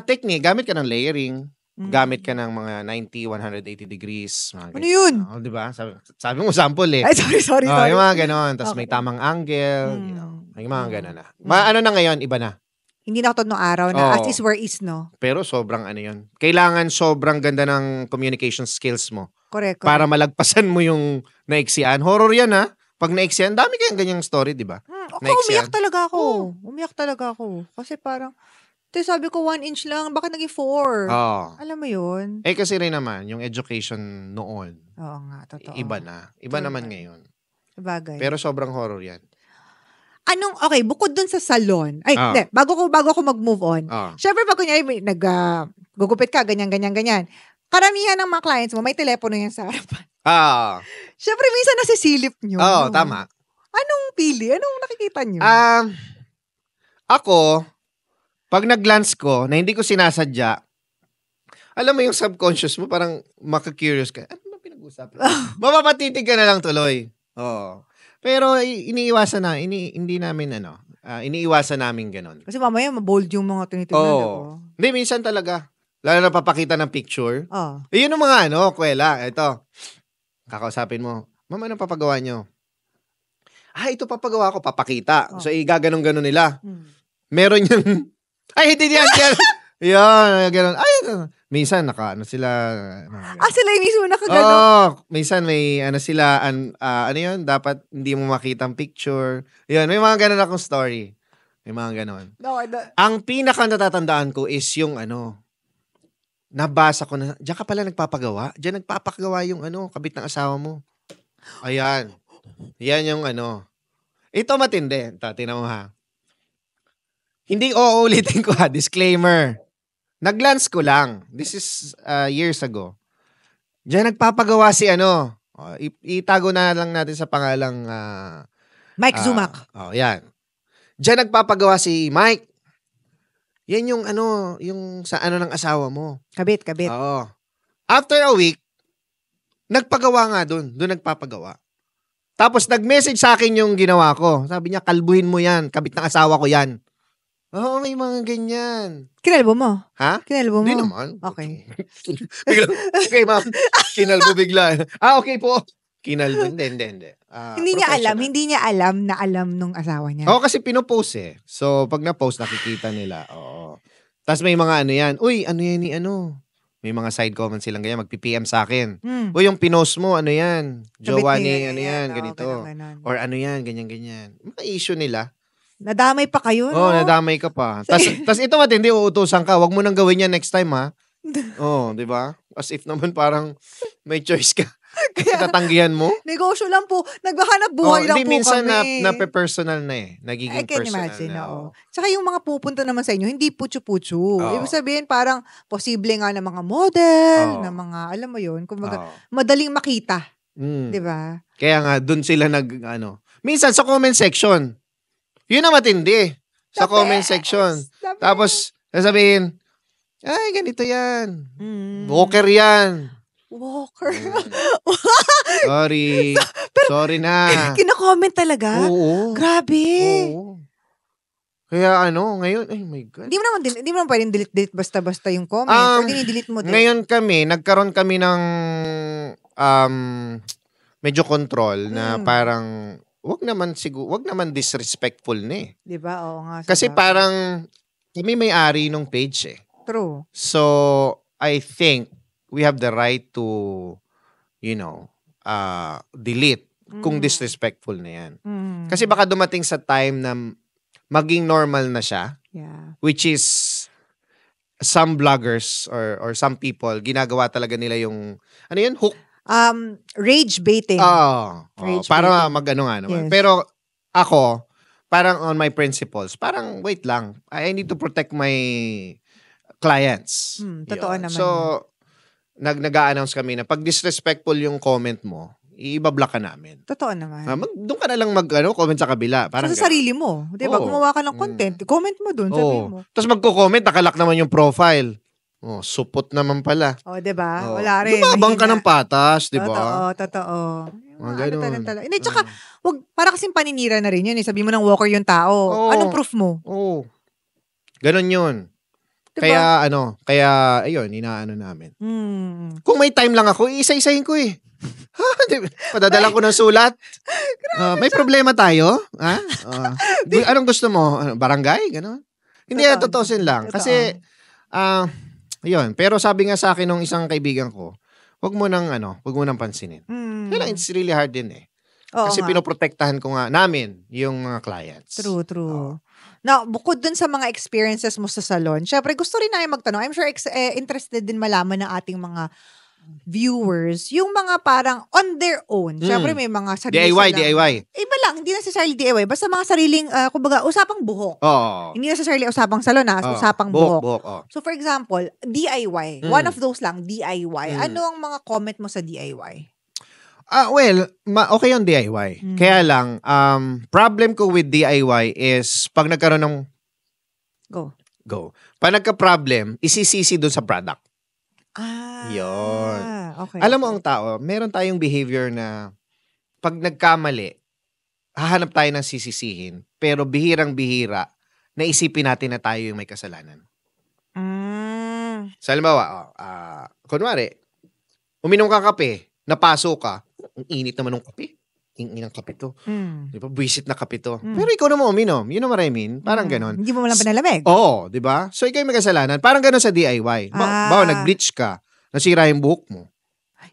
Technique, gamit ka ng layering. Gamit ka ng mga 90, 180 degrees. Mga Ano yun? Oh, di ba? Sabi mo sample eh. Ay, sorry. Yung mga ganon. Tapos Okay. may tamang angle. May mga ganon na. Ano na ngayon, iba na. Hindi na katulad nung araw na as Oo. is where is, no? Pero sobrang ano yun. Kailangan sobrang ganda ng communication skills mo Correct. para malagpasan mo yung naiksian. Horror yan ha. Pag naiksian, dami kayang ganyang story, di ba? Ako, Naiksian. Umiyak talaga ako. Kasi parang, sabi ko 1 inch lang, bakit naging 4? Oo. Alam mo yun? Kasi rin naman, yung education noon, Oo nga, totoo. iba na. Iba True naman naman. ngayon. Bagay. Pero sobrang horror yan. Okay, bukod dun sa salon, hindi, bago ko mag-move on, syempre pag kunyari gugupit ka, ganyan. Karamihan ng mga clients mo, may telepono yan sa harapan. Syempre, minsan nasisilip nyo. Tama. Anong pili? Anong nakikita nyo? Ako, pag nag-glance ko, na hindi ko sinasadya, alam mo yung subconscious mo, parang maka-curious ka. Ano ba pinag-usapan? Mapapatitig ka na lang tuloy. Oo. Pero iniiwasan na, hindi namin iniiwasan namin ganun. Kasi mamaya mabold yung mga tinitignan. Hindi, minsan talaga. Lalo na papakita ng picture. Yun yung mga kwela. Ito. Kakausapin mo. Ma'am, anong papagawa nyo? Ito papagawa ko, papakita. So, igaganon-ganon nila. Meron yung, hindi yan. Yan, ganun. Minsan, sila. Sila yung mismo nakaganon. Minsan may, sila, yun, dapat hindi mo makita ang picture. Yun, may mga ganon akong story. May mga ganon. Ang pinaka natatandaan ko is yung, nabasa ko na, diyan ka pala nagpapagawa? Diyan nagpapagawa yung, kabit ng asawa mo. Ayan. Yan yung, Ito matindi. Tinan mo ha. Hindi uulitin ko ha. Disclaimer. Nag-glance ko lang. This is years ago. Diyan nagpapagawa si itago na lang natin sa pangalang Mike Zumac. Yan. Diyan nagpapagawa si Mike. Yan yung yung sa ng asawa mo. Kabit. Oo. After a week, nagpagawa nga doon. Doon nagpapagawa. Tapos nag-message sa akin yung ginawa ko. Sabi niya, kalbuhin mo yan. Kabit ng asawa ko yan. Oo, may mga ganyan. Kinalbo mo? Ha? Kinalbo mo? Hindi naman. Okay. Okay, ma'am. Kinalbo bigla. Okay po. Kinalbo. Hindi. Hindi niya alam na alam nung asawa niya. Oo, kasi pinopost eh. So, pag na-post, nakikita nila. Oo. Tapos may mga yan. Uy, yan ni May mga side comments silang ganyan. Mag-PPM sa akin. Uy, yung pinost mo, yan? Jowa ni, yan, ganito. Or yan, ganyan. Mga issue nila. Nadamay pa kayo, no? Oo, nadamay ka pa. Tas ito matindi, uutusan ka. Huwag mo nang gawin yan next time, ha? Oo, di ba? As if naman parang may choice ka. Tatanggihan mo? Negosyo lang po. Naghahanap buhay lang po minsan kami. nape-personal na eh. Nagiging I can personal imagine, na. oo. Tsaka yung mga pupunta naman sa inyo, hindi putyo-putyo. Ibig sabihin, parang posible nga ng mga model, na mga, alam mo yun, kumbaga, madaling makita. Di ba? Kaya nga, dun sila minsan sa comment section, yun na matindi. Sa comment section. Tapos, sasabihin, ganito yan. Walker yan. Walker. Sorry. Sorry na. Kina-comment talaga? Oo. Grabe. Oo. Kaya ngayon, my God. Hindi mo naman pwedeng delete basta-basta yung comment. Or dinidelete mo din. Ngayon nagkaroon kami ng medyo control na parang wag naman disrespectful na eh. 'Di ba? Oo nga. Kasi parang kami may-ari nung page eh. True. So, I think we have the right to delete kung disrespectful na yan. Kasi baka dumating sa time na maging normal na siya. Yeah. Which is some bloggers or some people, ginagawa talaga nila yung, hook? Rage baiting. Para mag-ano nga naman. Yes. Pero ako, parang on my principles, parang wait lang. I need to protect my clients. Totoo naman. So, nag-a-announce kami na pag disrespectful yung comment mo, i-block ka namin. Totoo naman. Doon ka na lang comment sa kabila. Parang sa sarili mo. Di ba? Gumawa ka ng content, comment mo doon, sabihin mo. Tapos magko-comment, nakalock naman yung profile. Supot naman pala. Di ba? Wala rin. Lumabang ka ng patas, di ba? Totoo. Ganun. Hindi, tsaka, para kasing paninira na rin yun. Sabi mo ng walker yung tao. Anong proof mo? Ganon yun. Kaya ayun, inaano namin. Kung may time lang ako, isa-isahin ko eh. Padadala ko ng sulat. May problema tayo? Ha? Anong gusto mo? Barangay? Ganon? Hindi, totoosin lang. Kasi, ayun. Pero sabi nga sa akin ng isang kaibigan ko, wag mo nang pansinin. Kaya it's really hard din eh. Kasi pinoprotektahan ko nga namin yung mga clients. True. Now, bukod dun sa mga experiences mo sa salon, syempre gusto rin namin magtanong. I'm sure interested din malaman ng ating mga viewers, yung mga parang on their own. Syempre may mga sarili DIY. Iba lang, hindi necessarily DIY. Basta mga sariling, kumbaga, usapang buhok. Hindi necessarily usapang salon, usapang buhok. So for example, DIY. One of those lang, DIY. Ano ang mga comment mo sa DIY? Well, okay yung DIY. Kaya lang, problem ko with DIY is pag nagkaroon ng Go. Pag nagka-problem, isisisi doon sa product. Yun. Okay. Alam mo ang tao, meron tayong behavior na pag nagkamali, hahanap tayo ng sisisihin, pero bihirang-bihira na isipin natin na tayo yung may kasalanan. So, halimbawa, kunwari, uminom ka kape, napaso ka, ang init naman ng kape. Inang kape to. Di ba? Buisit na kape to. Pero ikaw naman uminom. You know what I mean? Parang ganon. Hindi mo lang pinalamig. Oo, di ba? So, ikaw yung may kasalanan. Parang ganon sa DIY. Bawa, nag-bleach ka. Nasira yung buhok mo.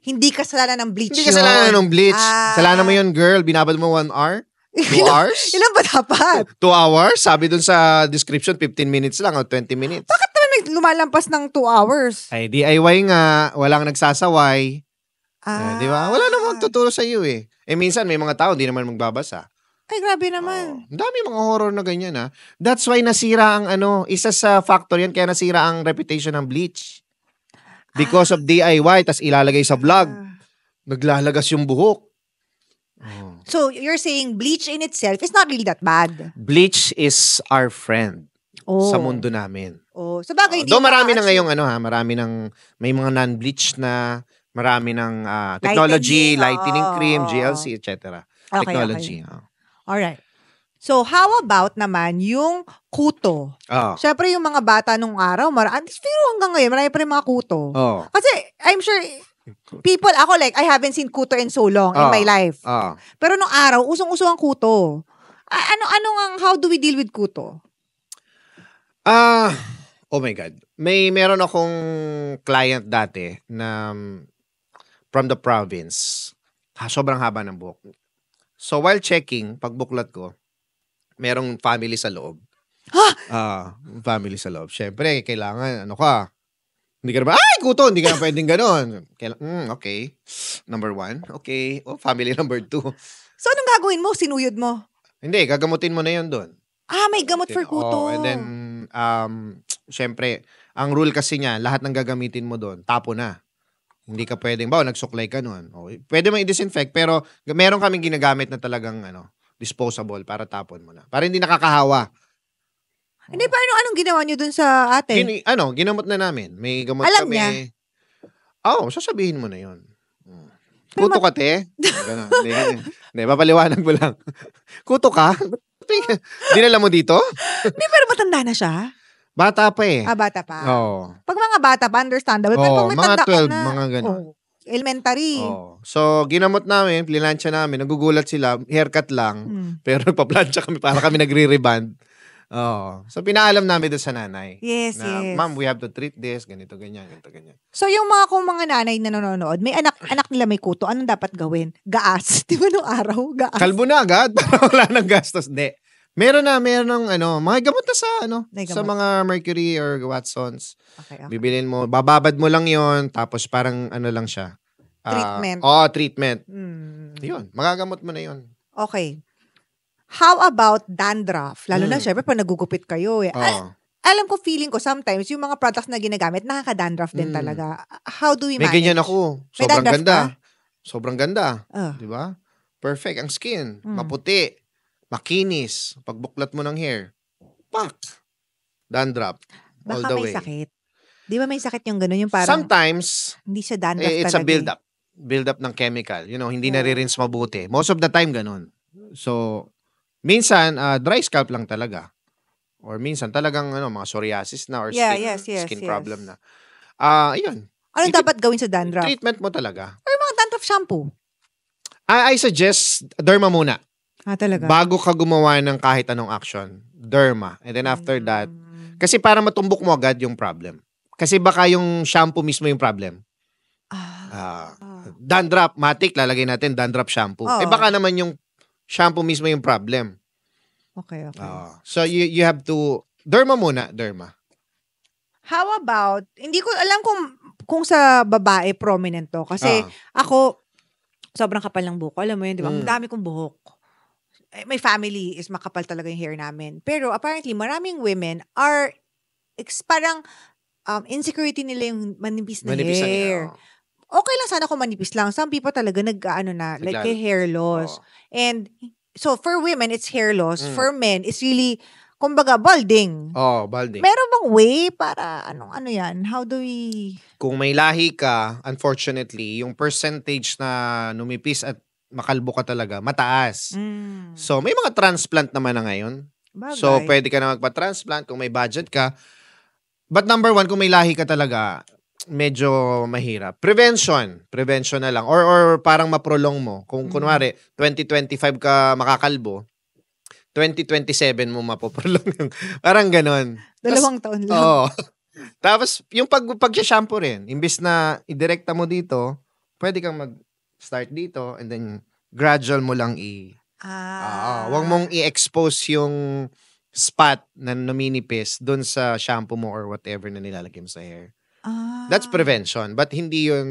Hindi kasalanan ng bleach. Hindi kasalanan ng bleach. Kasalanan mo yun, girl. Binabad mo 1 hour. 2 hours? Ilan ba dapat? 2 hours? Sabi dun sa description, 15 minutes lang o 20 minutes. Bakit naman may lumalampas ng 2 hours? Ay, DIY nga. Walang nagsasaway. Di ba? Wala namang magtuturo sa iyo eh. Minsan may mga tao hindi naman magbabasa. Ay, grabe naman. Ang dami mga horror na ganyan ha. That's why nasira ang isa sa factor yan, kaya nasira ang reputation ng bleach. Because of DIY, tas ilalagay sa vlog. Naglalagas yung buhok. So, you're saying bleach in itself is not really that bad? Bleach is our friend sa mundo namin. So bagay, hindi marami na ngayong marami ng, may mga non-bleach na, marami ng technology, lightening cream, GLC, etc. Technology. Okay. Alright. So, how about naman yung kuto? Siyempre, yung mga bata nung araw, pero hanggang ngayon, marami pa rin mga kuto. Kasi, I'm sure, I haven't seen kuto in so long in my life. Pero nung araw, usong-uso ang kuto. How do we deal with kuto? Oh my God. Meron akong client dati na from the province. Sobrang haba ng buhok. So, while checking, pagbuklat ko, merong family sa loob. Family sa loob. Siyempre, kailangan, hindi ka naman, kuto, hindi ka na pwedeng ganon. Okay. Number 1. Okay. Family number 2. So, anong gagawin mo? Sinuyod mo? Hindi, gagamutin mo na yun doon. May gamot for kuto. And then, siyempre, ang rule kasi niya, lahat ng gagamitin mo doon, tapo na. Hindi ka pwedeng, nagsuklay ka nun. Pwede mo i-disinfect, pero meron kaming ginagamit na talagang, disposable para tapon mo na. Para hindi nakakahawa. Hindi, paano anong ginawa niyo dun sa ate? Ginamot na namin. May gamot Alam kami. Niya? Sasabihin mo na yun. Kuto ka, te? Hindi, papaliwanag mo lang. Kuto ka? Dinala mo dito? Hindi, pero matanda na siya. Bata pa eh. Bata pa. Pag mga bata pa, understandable. Pero pag may mga 12, na, mga gano'n. Elementary. So, ginamot namin, plinansya namin, nagugulat sila, haircut lang, pero nagpa-plancha kami para kami nagre-reband. So, pinaalam namin doon sa nanay. Yes. Ma'am, we have to treat this, ganito, ganyan. So, yung kung mga nanay na nanonood, may anak nila may kuto, anong dapat gawin? Gaas. Di ba nung araw? Gaas. Kalbo na agad, para wala nang gastos. Hindi. Meron ng mga gamot na sa mga Mercury or Watsons. Okay. Bibilin mo, bababad mo lang yon, tapos parang lang siya. Treatment. Treatment. Yun, magagamot mo na yon. Okay. How about dandruff? Lalo na, syempre, pag nagugupit kayo eh. Alam ko, feeling ko, sometimes, yung mga products na ginagamit, nakaka-dandruff din talaga. How do we manage? May ganyan ako. Sobrang ganda. Sobrang ganda. Di ba? Perfect. Ang skin. Maputi. Makinis. Pagbuklat mo ng hair. Pak! Dandruff. All Baka the may way. sakit. Di ba may sakit yung gano'n? Yung parang, sometimes, hindi siya dandruff it's talaga. a build-up. Build-up ng chemical. Hindi nare-rinse mabuti. Most of the time, ganun. So, minsan, dry scalp lang talaga. Or minsan talagang mga psoriasis na or Yes, skin problem yes. na. Yun. Ano dapat gawin sa dandruff? Treatment mo talaga. Or mga dandruff shampoo? I suggest derma muna. Talaga? Bago ka gumawa ng kahit anong action, derma. And then after that, kasi para matumbok mo agad yung problem. Kasi baka yung shampoo mismo yung problem. Dandruff, matik, lalagay natin dandruff shampoo. Baka naman yung shampoo mismo yung problem. Okay. So you have to, derma muna, derma. How about, hindi ko alam kung sa babae prominent to. Kasi ako, sobrang kapal ng buhok. Alam mo yun, di ba? Ang dami kong buhok. My family is makapal talaga yung hair namin. Pero apparently, maraming women are parang insecurity nila yung manipis na hair. Okay lang sana kung manipis lang. Some people talaga like hair loss. And so for women, it's hair loss. For men, it's really, kumbaga, balding. Balding. Meron bang way para, ano yan? How do we... Kung may lahi ka, unfortunately, yung percentage na numipis at makalbo ka talaga, mataas. So, may mga transplant naman na ngayon. Bagay. So, pwede ka na magpa-transplant kung may budget ka. But number one, kung may lahi ka talaga, medyo mahirap. Prevention na lang. Or parang maprolong mo. Kung kunwari, 2025 ka makakalbo, 2027 mo mapoprolong. Parang ganon. 2 taon lang. Oo. Tapos, yung pag-shampoo rin, imbis na idirekta mo dito, pwede kang mag-start dito and then gradual mo lang huwag mong i-expose yung spot na numinipis doon sa shampoo mo or whatever na nilalagay mo sa hair. That's prevention. But hindi yun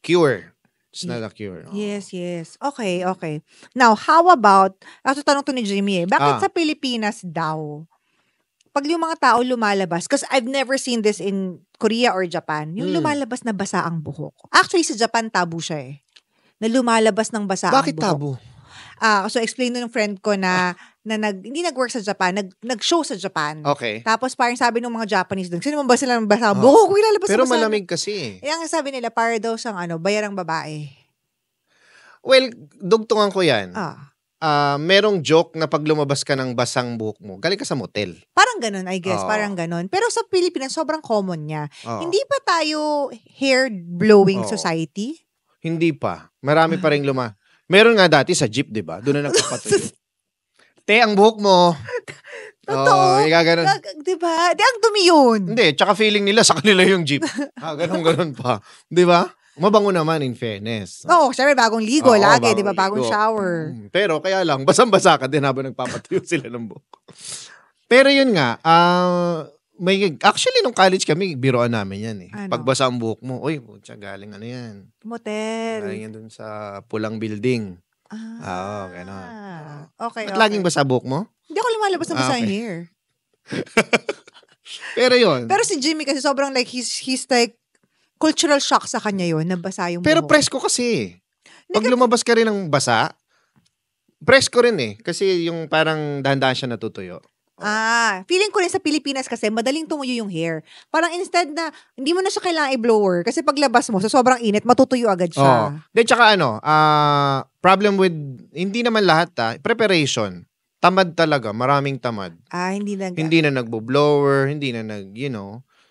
cure. It's not a cure. Yes. Okay. Now, how about, tanong to ni Jimmy bakit sa Pilipinas daw, pag yung mga tao lumalabas, because I've never seen this in Korea or Japan, yung lumalabas na basa ang buhok. Actually, sa Japan, tabu siya na lumalabas ng basa ang buhok. Bakit tabu? So, explain ng friend ko na hindi nag-work sa Japan, nag-show sa Japan. Okay. Tapos parang sabi ng mga Japanese doon, sino ba sila ng basa ang buhok? Pero malamig kasi. Ang sabi nila, para daw siyang bayarang babae. Well, dugtungan ko yan. Merong joke na pag lumabas ka ng basang buhok mo, galing ka sa motel. Parang ganun, I guess. Parang ganun. Pero sa Pilipinas, sobrang common niya. Hindi pa tayo hair-blowing society? Hindi pa. Marami pa rin Meron nga dati sa jeep, di ba? Doon na nagpapatuyo. Te, ang buhok mo. Totoo. Ganun. Di ba? Ang dumi yun. Hindi, tsaka feeling nila sa kanila yung jeep. Ganun pa. Di ba? Mabango naman, in fairness. Syempre, bagong ligo lagi, di ba? Bagong shower. Pero kaya lang, basang-basa ka din habang nagpapatuyo sila ng buhok. Pero yun nga, actually, nung college kami, biroan namin yan . Pagbasa ang buhok mo, galing yan. Motel. Galing yan dun sa pulang building. Gano'n. Okay. At laging basa buhok mo? Hindi ako lumalabas ng basa hair. Pero yun. Pero si Jimmy kasi sobrang like, he's like, cultural shock sa kanya yun, na basa yung buhok. Pero presko kasi. Pag lumabas ka rin ng basa, presko rin Kasi yung parang dahan-dahan siya natutuyo. Feeling ko rin sa Pilipinas kasi madaling tumuyo yung hair. Parang instead na, hindi mo na siya kailangan i-blower kasi paglabas mo, sa sobrang init, matutuyo agad siya. Tsaka problem with, hindi naman lahat preparation. Tamad talaga, maraming tamad. Hindi na nagbo-blower, hindi na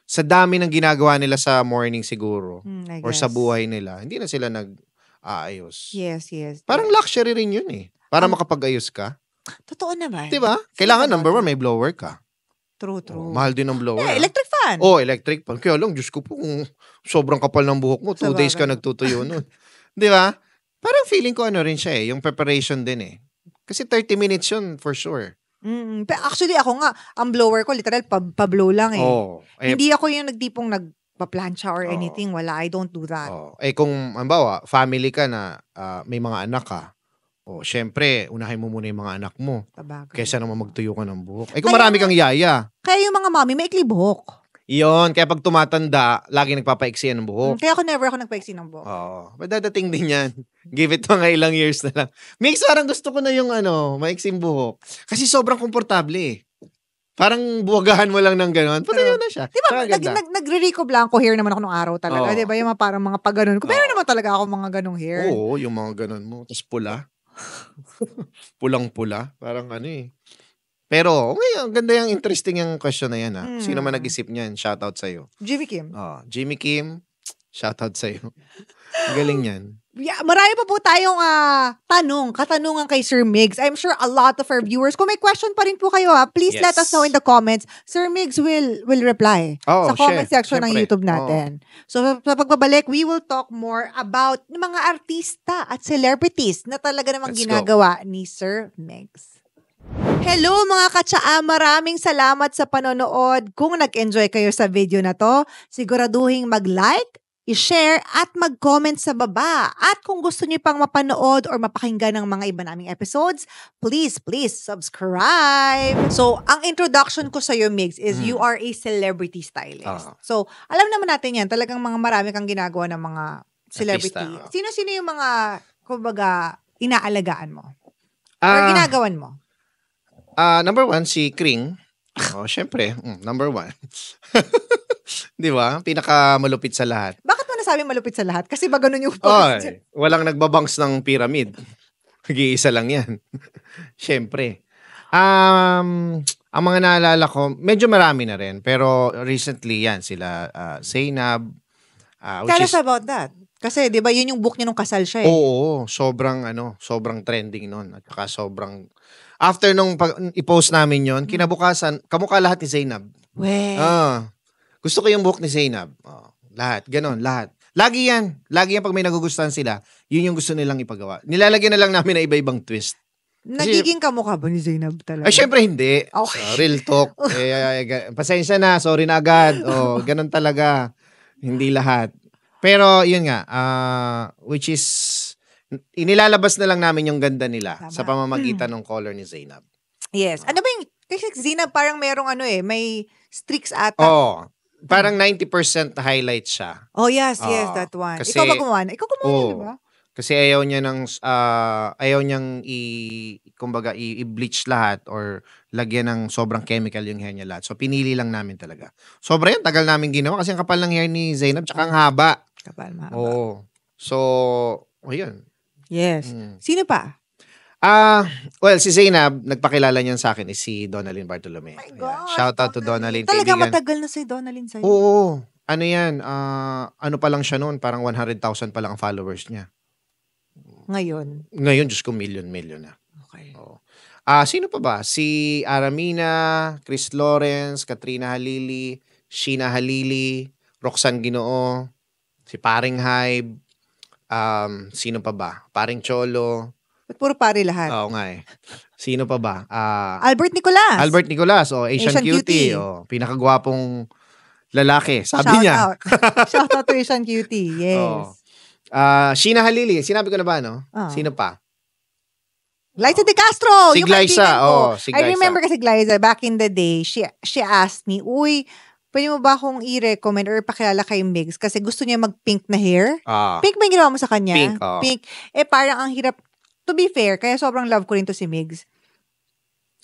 sa dami ng ginagawa nila sa morning siguro, or sa buhay nila, hindi na sila nag-aayos. Yes. Parang luxury rin yun para makapag-ayos ka. Totoo naman. Diba? Kailangan number 1, may blower ka. True. Mahal din ng blower. Electric fan. Electric fan. Kaya lang, Diyos ko po, kung sobrang kapal ng buhok mo, 2 days ka nagtutuyo nun. Diba? Parang feeling ko rin siya yung preparation din Kasi 30 minutes yun, for sure. Pero actually, ako nga, ang blower ko, literal, pa-blow lang Hindi ako yung nagtipong nagpa-plancha or anything. Wala, I don't do that. Kung, halimbawa, family ka na may mga anak ka, syempre, unahin mo muna yung mga anak mo. Tabagay. Kaysa naman magtuyo ka ng buhok. Kung marami kang yaya. Kaya yung mga mommy, may ikli buhok. Iyon, kaya pag tumatanda, lagi nagpapaiksi ng buhok. Kaya never ako nagpaiksi ng buhok. Madadating din yan. Give it mga ilang years na lang. Mix, parang gusto ko na yung maiksing buhok. Kasi sobrang komportable Parang buwagahan mo lang ng gano'n. Patayo na siya. Diba, nagre-Rico Blanco hair naman ako nung araw talaga. Diba, yung parang mga pag-ganon. Meron naman talaga ako mga ganong hair. Oo, yung mga ganon mo. Tapos pula. Pulang-pula. Parang Pero, ngayon, ganda yung interesting yung question na yan, ha? Sino man nag-isip niyan? Shoutout sa'yo. Jimmy Kim. Jimmy Kim, shoutout sa'yo. Galing yan. Yeah, marami pa po tayong katanungan kay Sir Migs. I'm sure a lot of our viewers, kung may question pa rin po kayo, please let us know in the comments. Sir Migs will reply sa comment section ng YouTube natin. So, sa pagbabalik, we will talk more about mga artista at celebrities na talaga namang ginagawa ni Sir Migs. Hello mga katsaa, maraming salamat sa panonood. Kung nag-enjoy kayo sa video na to, siguraduhin mag-like, i-share at mag-comment sa baba. At kung gusto niyo pang mapanood or mapakinggan ng mga iba naming episodes, please subscribe. So, ang introduction ko sa iyo, Migs, is you are a celebrity stylist. So, alam naman natin yan, talagang marami kang ginagawa ng mga celebrity. Sino-sino yung mga, kumbaga, inaalagaan mo? Or ginagawan mo? Number 1, si Kring. Syempre, number 1. Di ba? Pinakamalupit sa lahat. Bakit mo nasabi malupit sa lahat? Kasi ba ganun yung walang nagbabangs ng pyramid. Nag-iisa lang yan. Syempre. Ang mga naalala ko, medyo marami na rin. Pero recently yan, sila Zainab. Tell us about that. Kasi, di ba, yun yung book niya nung kasal siya eh. Oo, sobrang trending nun. At saka sobrang, after nung i-post namin yon, kinabukasan, kamukha lahat ni Zainab. Gusto ko yung book ni Zainab. Lahat, ganon, lahat. Lagi yan pag may nagugustuhan sila, yun yung gusto nilang ipagawa. Nilalagyan na lang namin na iba-ibang twist. Nagiging kamukha ba ni Zainab talaga? Ay, syempre hindi. Okay. Real talk. Pasensya na, sorry na agad. Ganon talaga. Hindi lahat. Pero, yun nga, which is, inilalabas na lang namin yung ganda nila sa pamamagitan ng color ni Zainab. Yes. Ano ba yung, kasi Zainab parang merong may streaks ata. Parang 90% highlight siya. Oh, yes, that one. Kasi, ikaw ba gumawa? Ikaw gumawa, di ba? Kasi ayaw niyang kumbaga i-bleach lahat or lagyan ng sobrang chemical yung hair niya lahat. So, pinili lang namin talaga. Sobra yan, tagal namin ginawa kasi ang kapal ng hair ni Zainab tsaka ang haba. Kapal, mahaba. So, yun. Yes. Sino pa? Well, si Zainab, nagpakilala niyan sa akin is si Donalyn Bartolome. My God, shout out to Donalyn. Talaga matagal na si Donalyn sa'yo. Oo. Ano yan? Ano pa lang siya noon? Parang 100,000 pa lang ang followers niya. Ngayon, Diyos ko, million na. Okay. Sino pa ba? Si Aramina, Chris Lawrence, Katrina Halili, Sheena Halili, Roxanne Ginoo, si Paring Hybe, sino pa ba? Paring Cholo. Ba't puro pare lahat? Oo nga eh. Sino pa ba? Albert Nicolas. Asian Cutie. Pinakagwapong lalaki. Sabi niya. Shout out to Asian Cutie. Yes. Sheena Halili. Sinabi ko na ba, no? Sino pa? Glyza De Castro. Si Glyza. Si Glyza. I remember kasi Glyza, back in the day, she asked me, pwede mo ba akong i-recommend or pakilala kay Migs? Kasi gusto niya mag-pink na hair. Pink ba yung ginawa mo sa kanya? Pink. Parang ang hirap. To be fair, kaya sobrang love ko rin to si Migs.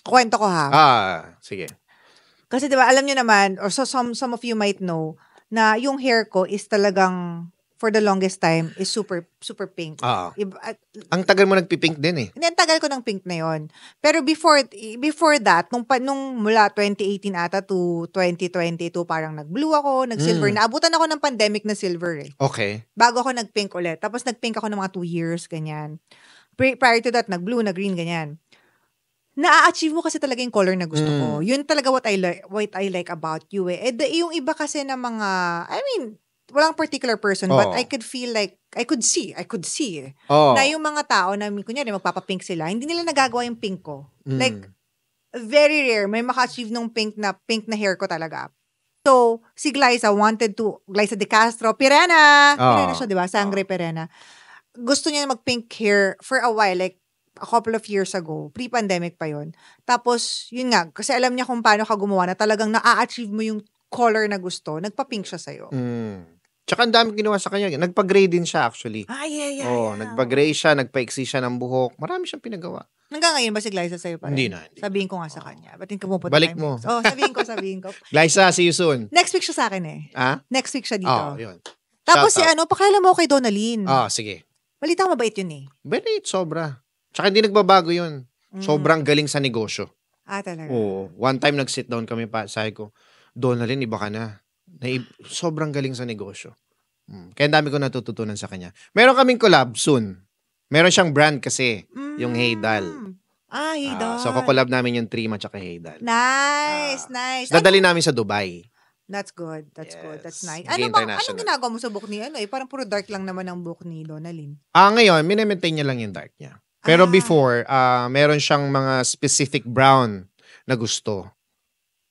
Kwento ko ha. Sige. Kasi diba, alam niyo naman, or so some of you might know, na yung hair ko is talagang, for the longest time, is super pink. Ang tagal mo nagpipink din eh. Hindi, ang tagal ko ng pink na yon. Pero before that, nung mula 2018 ata to 2022, parang nag-blue ako, nag-silver. Naabutan ako ng pandemic na silver eh. Okay. Bago ako nag-pink ulit. Tapos nag-pink ako ng mga 2 years, ganyan. Prior to that, nag-blue, nag-green, ganyan. Na-achieve mo kasi talaga yung color na gusto ko. Yun talaga what I like about you eh. Yung iba kasi na mga, walang particular person, but I could feel like, I could see eh. Na yung mga tao na, kunyari, magpapapink sila, hindi nila nagagawa yung pink ko. Like, very rare, may maka-achieve nung pink na hair ko talaga. So, si Glyza Glyza De Castro, Pirena siya, di ba? Sangre Pirena. Gusto niya mag-pink hair for a while, like, a couple of years ago, pre-pandemic pa yon. Tapos, yun nga, kasi alam niya kung paano ka gumawa na talagang na-achieve mo yung color na gusto, nagpa-pink siya sa'yo. Tsaka ang dami ginawa sa kanya. Nagpa-gray din siya actually. Yeah. Nagpa-gray siya, nagpa-iksi siya ng buhok. Marami siyang pinagawa. Hanggang ngayon ba si Glyza sa'yo pa rin? Hindi na. Sabihin ko nga sa kanya. Ba't hindi ka pupunta? Balik mo. Sabihin ko. Glyza, see you soon. Next week siya sa akin eh. Next week siya dito. Yun. Tapos pakailan mo kay Donalyn. Sige. Balita ko mabait yun eh. Mabait, sobra. Tsaka hindi nagbabago yun. Sobrang galing sa negosyo. Talaga. Oo. One time nag-sit down kami pa, sabi ko, Donalyn, iba ka na. Sobrang galing sa negosyo. Kaya ang dami ko natututunan sa kanya. Meron kaming collab soon. Meron siyang brand kasi, yung Heydal. Heydal. So, kakolab namin yung Trim at saka Heydal. Nice, nice. Dadali namin sa Dubai. That's good. That's good. That's nice. Maging Anong international. ginagawa mo sa book ni parang puro dark lang naman ang book ni Donalyn. Ngayon, minimaintain niya lang yung dark niya. Pero before, meron siyang mga specific brown na gusto.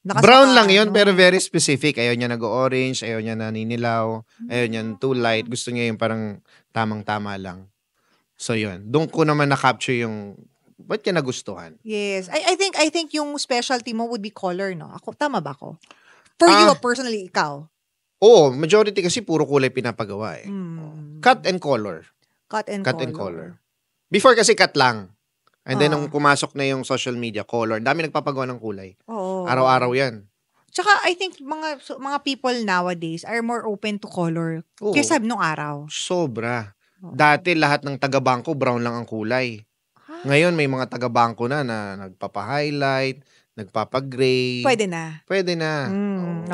Brown lang yun, pero very specific. Ayaw niya nag-orange, ayaw niya naninilaw, ayaw niya too light. Gusto niya yung parang tamang-tama lang. So, yun. Doon ko naman na-capture yung ba't niya nagustuhan. Yes. I think yung specialty mo would be color, no? Tama ba ako? For you, personally, ikaw? Oo, majority kasi puro kulay pinapagawa eh. Cut and color. Cut and color. Before kasi cut lang. And then, nung pumasok na yung social media, color. Dami nagpapagawa ng kulay. Oo. Araw-araw yan. Tsaka, I think mga people nowadays are more open to color kaysa nung araw. Sobra. Dati, lahat ng taga-bangko, brown lang ang kulay. Ngayon, may mga taga-bangko na nagpapa-highlight, nagpapa-gray. Pwede na.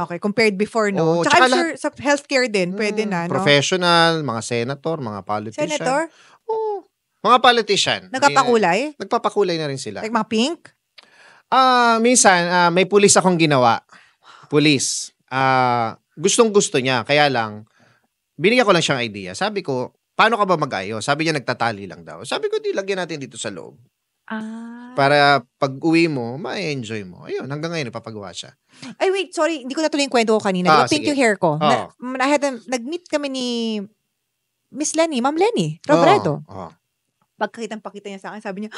Okay, compared before, no? Oo, tsaka I'm sure sa healthcare din, pwede na, no? Professional, mga senator, mga politician. Senator? Oo. Mga politician. Nagpapakulay? Nagpapakulay na rin sila. Like mga pink? Minsan, may pulis akong ginawa. Pulis. Gustong-gusto niya. Kaya lang, binigyan ko lang siyang idea. Sabi ko, paano ka ba mag-ayos? Sabi niya, nagtatali lang daw. Sabi ko, di, lagyan natin dito sa loob. Para pag uwi mo, ma-enjoy mo. Ayun, hanggang ngayon, napapagawa siya. Ay, wait, sorry. Hindi ko natuloy yung kwento ko kanina. Pink yung hair ko. Nag-meet kami ni Miss Lenny, Ma'am Lenny, Robredo. Pagkakitang-pakita niya sa akin, sabi niya,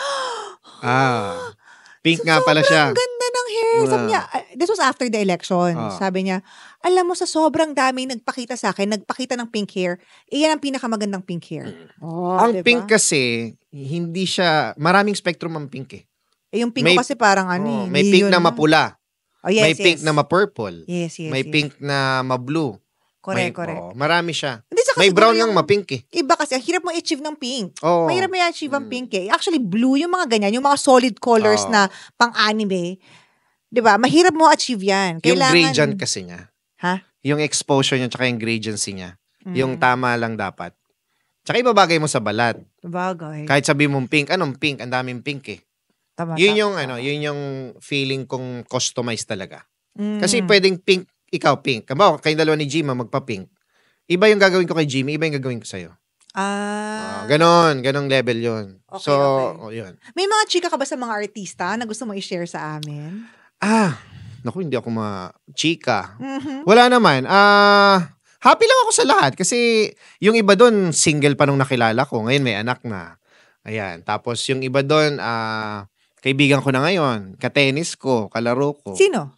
pink nga pala siya. Sobrang ganda ng hair. Sabi niya, this was after the election. Sabi niya, alam mo, sa sobrang daming nagpakita sa akin, nagpakita ng pink hair, iyan ang pinakamagandang pink hair. Ang diba? Pink kasi, hindi siya, maraming spectrum ang pink eh. Yung pink ko kasi parang may pink na mapula. May Yes, pink na ma-purple. Yes. May pink na ma-blue. Correct. Marami siya. May brown lang ma-pink eh. Iba kasi, ang hirap mo i-achieve ng pink. Mahirap mo i-achieve ang pink eh. Actually, blue, yung mga ganyan, yung mga solid colors na pang-anime, diba? Mahirap mo achieve yan. Yung gradient kasi niya. Yung exposure niya tsaka yung gradiency niya. Yung tama lang dapat. Tsaka ibabagay mo sa balat. Bagay. Kahit sabi mong pink, anong pink? Ang daming pink eh. Yun yung feeling kong customized talaga. Kasi pwedeng pink, ikaw pink. Kabaw, kayong dalawa ni Jima magpa-pink. Iba yung gagawin ko kay Jimmy, iba yung gagawin ko sa'yo. Ganong level yun. Okay. Yun. May mga chika ka ba sa mga artista na gusto mo i-share sa amin? Naku, hindi ako chika. Wala naman. Happy lang ako sa lahat kasi yung iba doon, single pa nung nakilala ko. Ngayon may anak na. Ayan. Tapos yung iba doon, kaibigan ko na ngayon. Katenis ko, kalaro ko. Sino?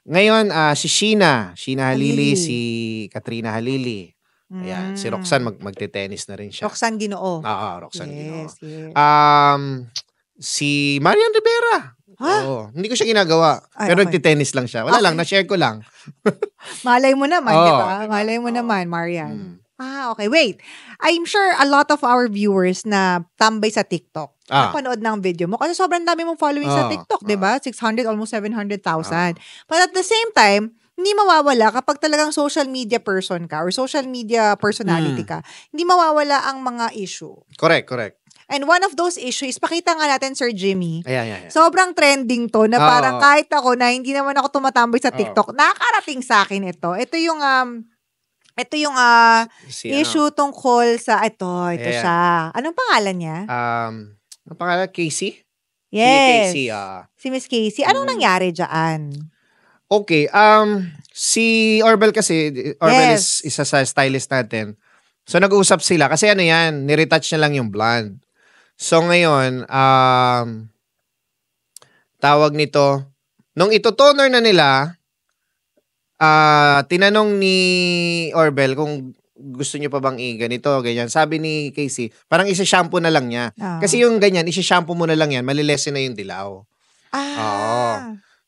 Ngayon, si Sheena Halili, si Katrina Halili. Ayan, si Roxanne magte-tennis na rin siya. Roxanne Ginoo. Roxanne Ginoo. Yes. Si Marian Rivera. Hindi ko siya ginagawa. Pero nagte-tennis lang siya. Wala lang, na-share ko lang. Malay mo naman, di ba? Malay mo naman, Marian. Okay. Wait. I'm sure a lot of our viewers na tambay sa TikTok, napanood ng video mo. Kasi sobrang dami mong following sa TikTok, di ba? 600, almost 700,000. But at the same time, hindi mawawala kapag talagang social media person ka or social media personality ka, hindi mawawala ang mga issue. Correct. And one of those issues, pakita nga natin, Sir Jimmy. Ayan. Sobrang trending to na parang kahit ako na hindi naman ako tumatambay sa TikTok, nakakarating sa akin ito. Ito yung issue tungkol sa ito siya. Anong pangalan niya? Anong pangalan? Casey? Yes. Si Miss Casey. Anong nangyari dyan? Okay. Si Orbel kasi, is isa sa stylist natin. So, nag-uusap sila. Kasi niretouch niya lang yung blonde. So, ngayon, tawag nito, nung ito-toner na nila, tinanong ni Orbel kung gusto niyo pa bang ganito, ganyan. Sabi ni Casey, parang isa-shampoo na lang niya. Kasi yung ganyan, isa-shampoo mo na lang yan, malilesen na yung dilaw.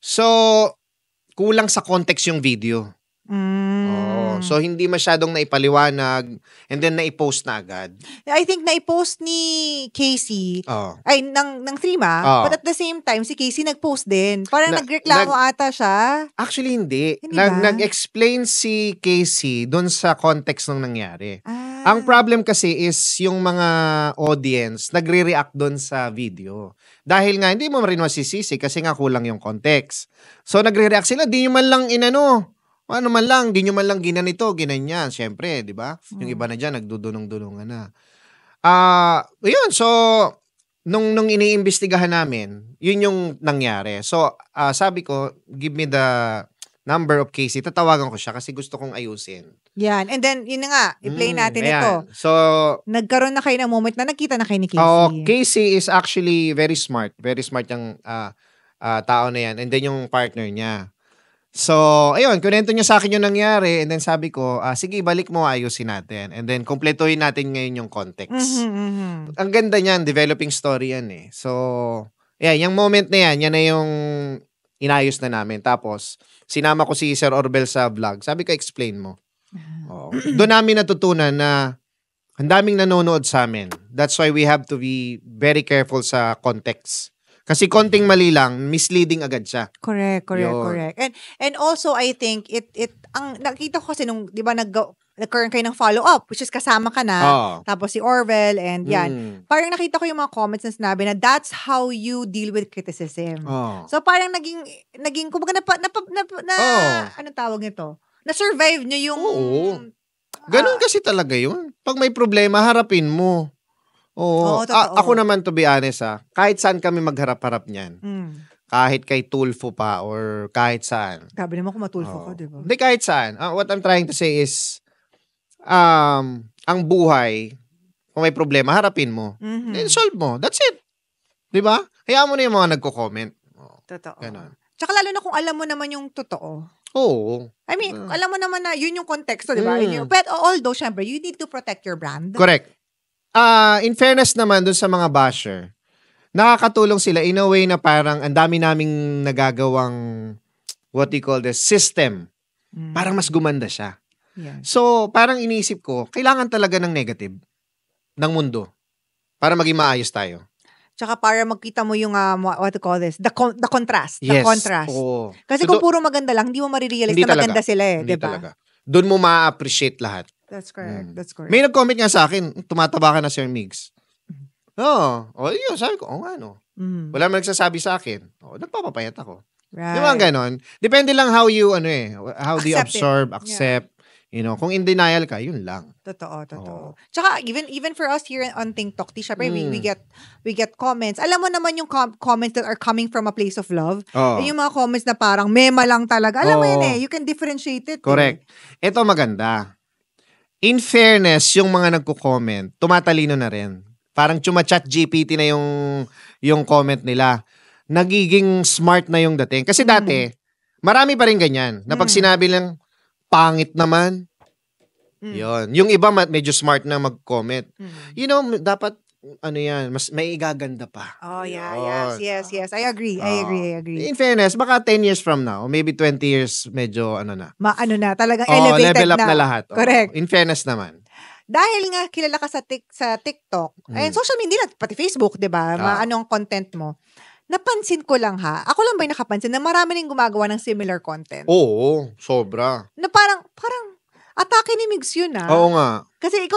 So, kulang sa context yung video. Oo. So, hindi masyadong naipaliwanag and then naipost na agad. I think naipost ni Casey, Oo. ay, ng Threema, Oo. but at the same time, si Casey nagpost din. Parang Na- nagreklamo ata siya. Actually, hindi. Hindi ba? Nag-explain si Casey doon sa context ng nangyari. Ah. Ang problem kasi is yung mga audience nagre-react doon sa video. Dahil nga, hindi mo rin masisisi kasi nga kulang yung context. So, nagre-react sila, di nyo man lang inano. Ano man lang, di nyo man lang ginanito, ginanyan. Siyempre, di ba? Yung iba na dyan, nagdudunong-dunongan na. Yun, so, nung iniimbestigahan namin, yun yung nangyari. So, sabi ko, give me the number of Casey. Tatawagan ko siya kasi gusto kong ayusin. Yan. And then, yun na nga, i-play natin ayan. ito. So, nagkaroon na kayo ng moment na nakita na kayo ni Casey. Casey is actually very smart. Very smart yung tao na yan. And then yung partner niya. So, ayun, kunento niya sa akin yung nangyari. And then sabi ko, sige, balik mo, ayusin natin. And then, kumpletuhin natin ngayon yung context. Ang ganda niyan, developing story yan eh. So, yung moment na yan na yung inayos na namin. Tapos, sinama ko si Sir Orbel sa vlog. Sabi ko, explain mo. Doon namin natutunan na ang daming nanonood sa amin. That's why we have to be very careful sa context. Kasi konting mali lang, misleading agad siya. Correct. And also, I think, ang nakita ko kasi nung, di ba, nagkaroon kayo ng follow-up, which is kasama ka na, tapos si Orvel, and yan. Parang nakita ko yung mga comments na sinabi na that's how you deal with criticism. So, parang naging kumbaga anong tawag nito? Na-survive nyo yung... Oo. Ganun kasi talaga yun. Pag may problema, harapin mo. Oo. Ako naman, to be honest, kahit saan kami magharap-harap niyan. Kahit kay Tulfo pa or kahit saan. Sabi naman kung matulfo ka, di ba? Hindi, kahit saan. What I'm trying to say is, ang buhay, kung may problema, harapin mo. Then solve mo. That's it. Di ba? Hayaan mo na yung mga nagko-comment. Totoo. Ganon. Tsaka lalo na kung alam mo naman yung totoo. Oo. I mean, alam mo naman na yun yung konteksto, di ba? But although, syempre, you need to protect your brand. Correct. In fairness naman dun sa mga basher, nakakatulong sila in a way na parang ang dami naming nagagawang what you call this system. Parang mas gumanda siya. Yeah. So, parang iniisip ko, kailangan talaga ng negative ng mundo para maging maayos tayo. Tsaka para magkita mo yung, what to call this, the contrast. Yes. The contrast. Oo. Kasi So, kung puro maganda lang, hindi mo marirealize na maganda sila eh. Hindi diba? talaga. Doon mo ma-appreciate lahat. That's correct. That's correct. May nag-comment nga sa akin, tumataba ka na, Sir Migs. Yun, sabi ko, nga no. Wala man nagsasabi sa akin. Nagpapapayat ako. Right. Di ba ganon? Depende lang how you, how do you absorb, accept. Kung in denial ka, yun lang. Totoo. Tsaka, even for us here on Think Talk, syempre, we get comments. Alam mo naman yung comments that are coming from a place of love. Yung mga comments na parang mema lang talaga. Alam mo yun eh. You can differentiate it. Correct. Ito maganda. In fairness, yung mga nagko-comment, tumatalino na rin. Parang chuma-chat GPT na yung comment nila. Nagiging smart na yung dating. Kasi dati, marami pa rin ganyan. Na pag sinabi lang, pangit naman. Yun. Yung iba medyo smart na mag-comment. Dapat, mas may igaganda pa. Yes. I agree. In fairness, baka 10 years from now, maybe 20 years, medyo talagang elevated level up na lahat. Correct. In fairness naman. Dahil nga kilala ka sa TikTok, and social media, pati Facebook, di ba? Ang content mo. Napansin ko lang ako lang ba yung nakapansin na marami rin gumagawa ng similar content? Oo, sobra. Na parang atake ni Migs yun Oo nga. Kasi hindi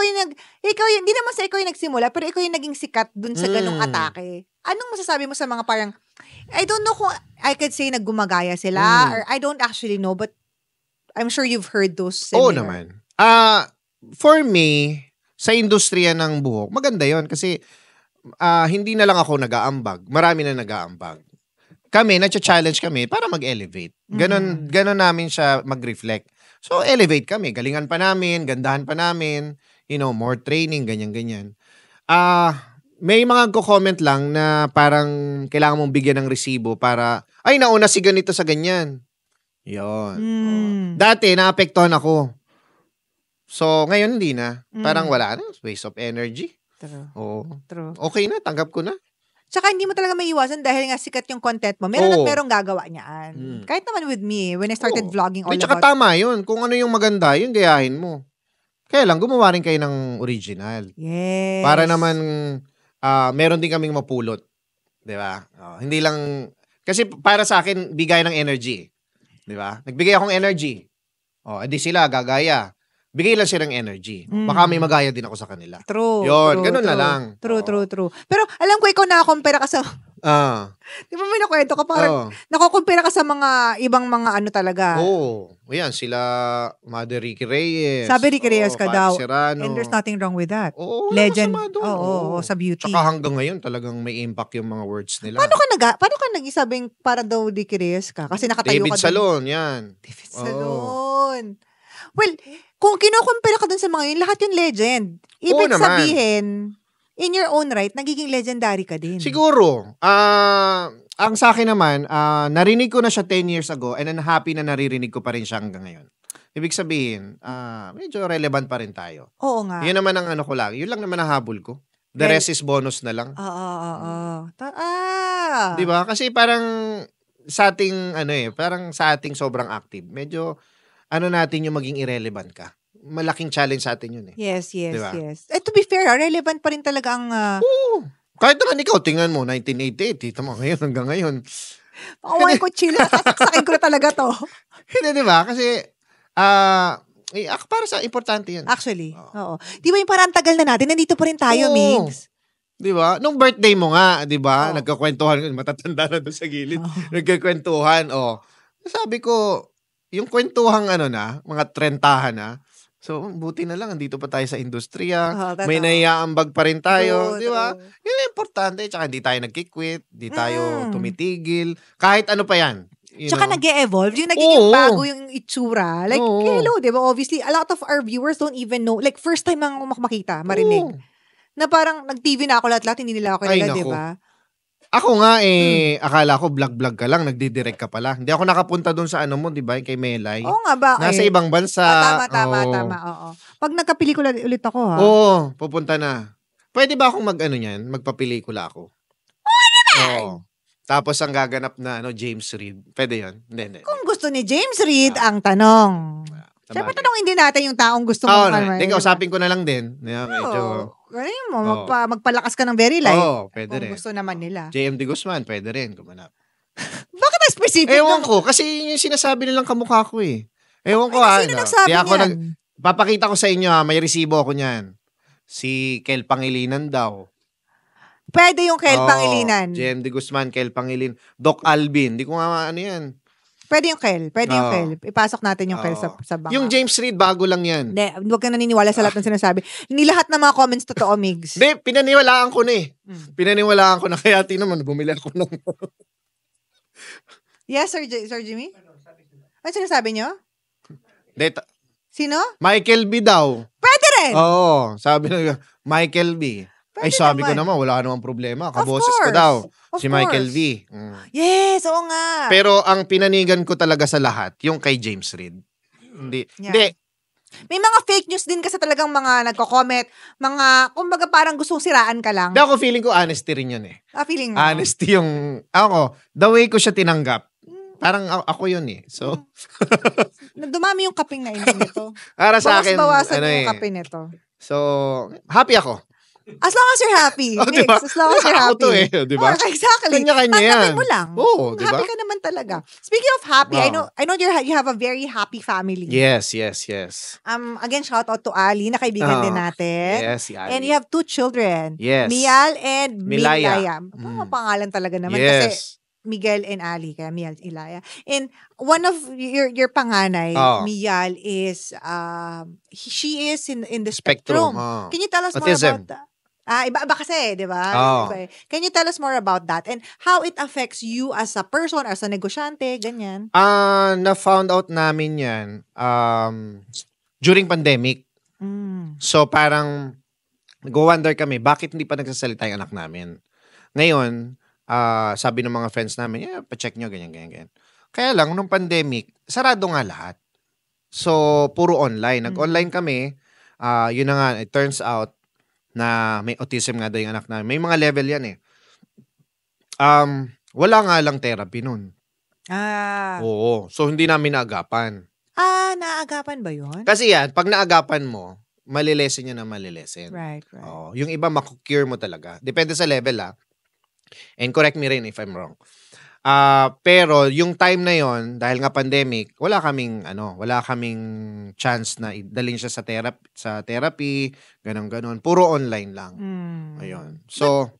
naman ikaw yung nagsimula, pero ikaw yung naging sikat dun sa ganung atake. Anong masasabi mo sa mga parang, I don't know kung I could say na gumagaya sila, or I don't actually know, but I'm sure you've heard those similar. Oo naman. For me, sa industriya ng buhok, maganda yon kasi hindi na lang ako nag-aambag. Marami na nag-aambag. Kami, na-challenge kami para mag-elevate. Ganon namin siya mag-reflect. So, elevate kami. Galingan pa namin, gandahan pa namin, more training, ganyan-ganyan. May mga comment lang na parang kailangan mong bigyan ng resibo para, nauna si ganito sa ganyan. Yun. Dati, naapektuhan ako. So, ngayon hindi na. Parang wala na. Waste of energy. True. Oo. True. Okay na, tanggap ko na. Tsaka hindi mo talaga maiiwasan dahil nga sikat yung content mo. Meron at Oo. merong gagawa niyaan. Kahit naman with me, when I started Oo. vlogging all Tsaka about... tama yun. Kung ano yung maganda, yun gayahin mo. Kaya lang, gumawa rin kayo ng original. Yes. Para naman, meron din kaming mapulot. Di ba? Hindi lang, kasi para sa akin, bigay ng energy. Di ba? Nagbigay akong energy. Edi sila, gagaya. Bigay lang siya ng energy. Baka may magaya din ako sa kanila. True. Yun, true, ganun na true. lang. True. Pero alam ko ikaw nakakompare ka sa... Di ba may nakwento ka? Parang nakukompare ka sa mga ibang mga ano talaga. Ayan, sila Mother Ricky Reyes. Sabi Ricky Reyes ka daw. Serrano. And there's nothing wrong with that. Legend. Sa beauty. Tsaka hanggang ngayon talagang may impact yung mga words nila. Paano ka nag-isabing para daw Ricky Reyes ka? Kasi nakatayo David ka Salon, yan. David Salon. Well, kung kinukumpara ka dun sa mga yun, lahat yung legend. Ibig sabihin, in your own right, nagiging legendary ka din. Siguro. Ang sa akin naman, narinig ko na siya 10 years ago and I'm happy na naririnig ko pa rin siya hanggang ngayon. Ibig sabihin, medyo relevant pa rin tayo. Oo nga. Yun naman ang ano ko lang. Yun lang naman ang habol ko. The rest is bonus na lang. Diba? Kasi parang sa ating, parang sa ating sobrang active. Medyo, natin yung maging irrelevant ka. Malaking challenge sa atin yun eh. Yes. Diba? To be fair, relevant pa rin talaga ang... Oo. Kahit naman ikaw, tingnan mo, 1988, dito mo ngayon hanggang ngayon. Pakaway ko chill, sasaksakin ko na talaga to. Hindi, diba? Kasi, para sa importante yun. Actually, oo. Di ba yung parang tagal na natin, nandito pa rin tayo, Migs? Di ba? Nung birthday mo nga, di ba? Nagkakwentuhan, matatanda na doon sa gilid. Nagkakwentuhan, Sabi ko, yung kwentuhang mga trentahan na, so, buti na lang, andito pa tayo sa industriya. May naiaambag pa rin tayo. Di ba? Yun yung importante. Tsaka hindi tayo nagkikwit. Hindi tayo tumitigil. Kahit ano pa yan. Tsaka nag-e-evolve. Yung nagiging bago yung itsura. Like, hello, di ba? Obviously, a lot of our viewers don't even know. Like, first time ang makita, marinig. Na parang nag-TV na ako lahat-lahat, hindi nila ako kilala, di ba? Ako nga akala ko vlog ka lang, nagdidirect ka pala. Hindi ako nakapunta doon sa mo, 'di ba, kay Melay. Oo nga ba? Nasa ibang bansa. Tama, oo. Pag nagka-pelikula ulit ako, ha? Oo, pupunta na. Pwede ba akong magpapelikula ako? Oo. Tapos ang gaganap na James Reid. Pwede 'yon? Hindi. Kung gusto ni James Reid ang tanong. Siyempre tanongin din natin yung taong gusto mong Hindi, usapin ko na lang din. Medyo ganun mo, magpalakas ka ng very life. Oo, pwede rin. Kung gusto naman nila. JMD Guzman, pwede rin, gumanap. Bakit na specific? Ewan ko, kasi yung sinasabi nilang kamukha ko eh. Ewan ko Sino nagsabi niyan? Papakita ko sa inyo may resibo ako niyan. Si Kel Pangilinan daw. Pwede yung Kel Pangilinan. JMD Guzman, Kel Pangilinan. Doc Alvin, di ko nga yan. Pwede yung Kel. Ipasok natin yung Kel sa banga. Yung James Reid, bago lang yan. Hindi, huwag ka naniniwala sa lahat ng sinasabi. Ni lahat ng mga comments totoo, Migs. Hindi, pinaniwalaan ko na eh. Pinaniwalaan ko na, kaya naman, bumili ako ng... Yes, Sir Jimmy? Ano sinasabi nyo? Sino? Michael B daw. Pwede rin! Oo, sabi na, Michael B. Pwede sabi naman. ko naman, wala namang problema. Kaboses ko daw. Si Michael V. Yes, oo nga. Pero ang pinanigan ko talaga sa lahat, yung kay James Reid. Hindi. May mga fake news din kasi talagang mga nagko-comment, kumbaga parang gustong siraan ka lang. Ako feeling ko honesty rin yun eh. Feeling mo? Honesty yung, the way ko siya tinanggap. Parang ako yun eh. So, dumami yung kaping na nito. Para sa akin, bawasan yung kape nito. So, happy ako. As long as you're happy. Diba? As long as you're happy. Ako to diba? Exactly. Kanya-kanya yan. Tanggapin mo lang. Oo, diba? Happy ka naman talaga. Speaking of happy, I know you have a very happy family. Yes. Again, shout out to Ali, na kaibigan din natin. Yes, si Ali. And you have 2 children. Yes. Mial and Milaya. Mga pangalan talaga naman. Yes. Kasi Miguel and Ali, kaya Mial, Ilaya. And one of your panganay, Mial, is, she is in the spectrum. Can you tell us Autism. more about that? Iba kasi, di ba? Oh. Can you tell us more about that? And how it affects you as a person, as a negosyante, ganyan? Na-found out namin yan during pandemic. So parang nag-wonder kami, bakit hindi pa nagsasalita yung anak namin? Ngayon, sabi ng mga friends namin, pa-check nyo, ganyan. Kaya lang, nung pandemic, sarado nga lahat. So, puro online. Nag-online kami, yun na nga, it turns out, na may autism nga daw yung anak namin. May mga level yan eh. Wala nga lang therapy nun. Ah. Oo. So, hindi namin naagapan. Naagapan ba yun? Kasi yan, pag naagapan mo, malilesen yun na malilesen. Right. Oo. Yung iba, makukure mo talaga. Depende sa level, And correct me rin if I'm wrong. Pero yung time na yon, dahil nga pandemic, wala kaming chance na idalhin siya sa therapy, ganon. Puro online lang. Ayun. So,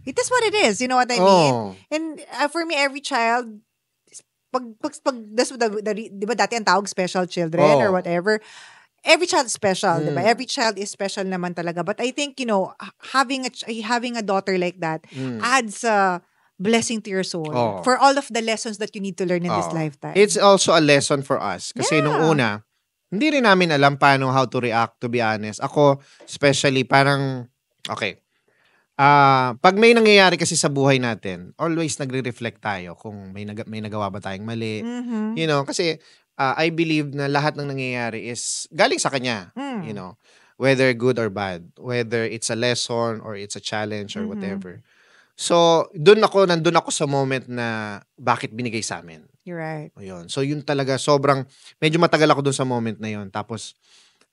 it is what it is, you know what I mean? And for me, every child, di ba dati ang tawag special children or whatever, every child is special, di ba? Every child is special naman talaga. But I think, having a daughter like that adds a blessing to your soul for all of the lessons that you need to learn in this lifetime. It's also a lesson for us. Kasi nung una, hindi rin namin alam paano how to react, to be honest. Ako, especially, parang, okay. Pag may nangyayari kasi sa buhay natin, always nagre-reflect tayo kung may nagawa ba tayong mali. Kasi I believe na lahat ng nangyayari is galing sa kanya. Whether good or bad. Whether it's a lesson or it's a challenge or whatever. So, nandun ako sa moment na bakit binigay sa amin. You're right. Ayun. So, yun talaga, medyo matagal ako dun sa moment na yun. Tapos,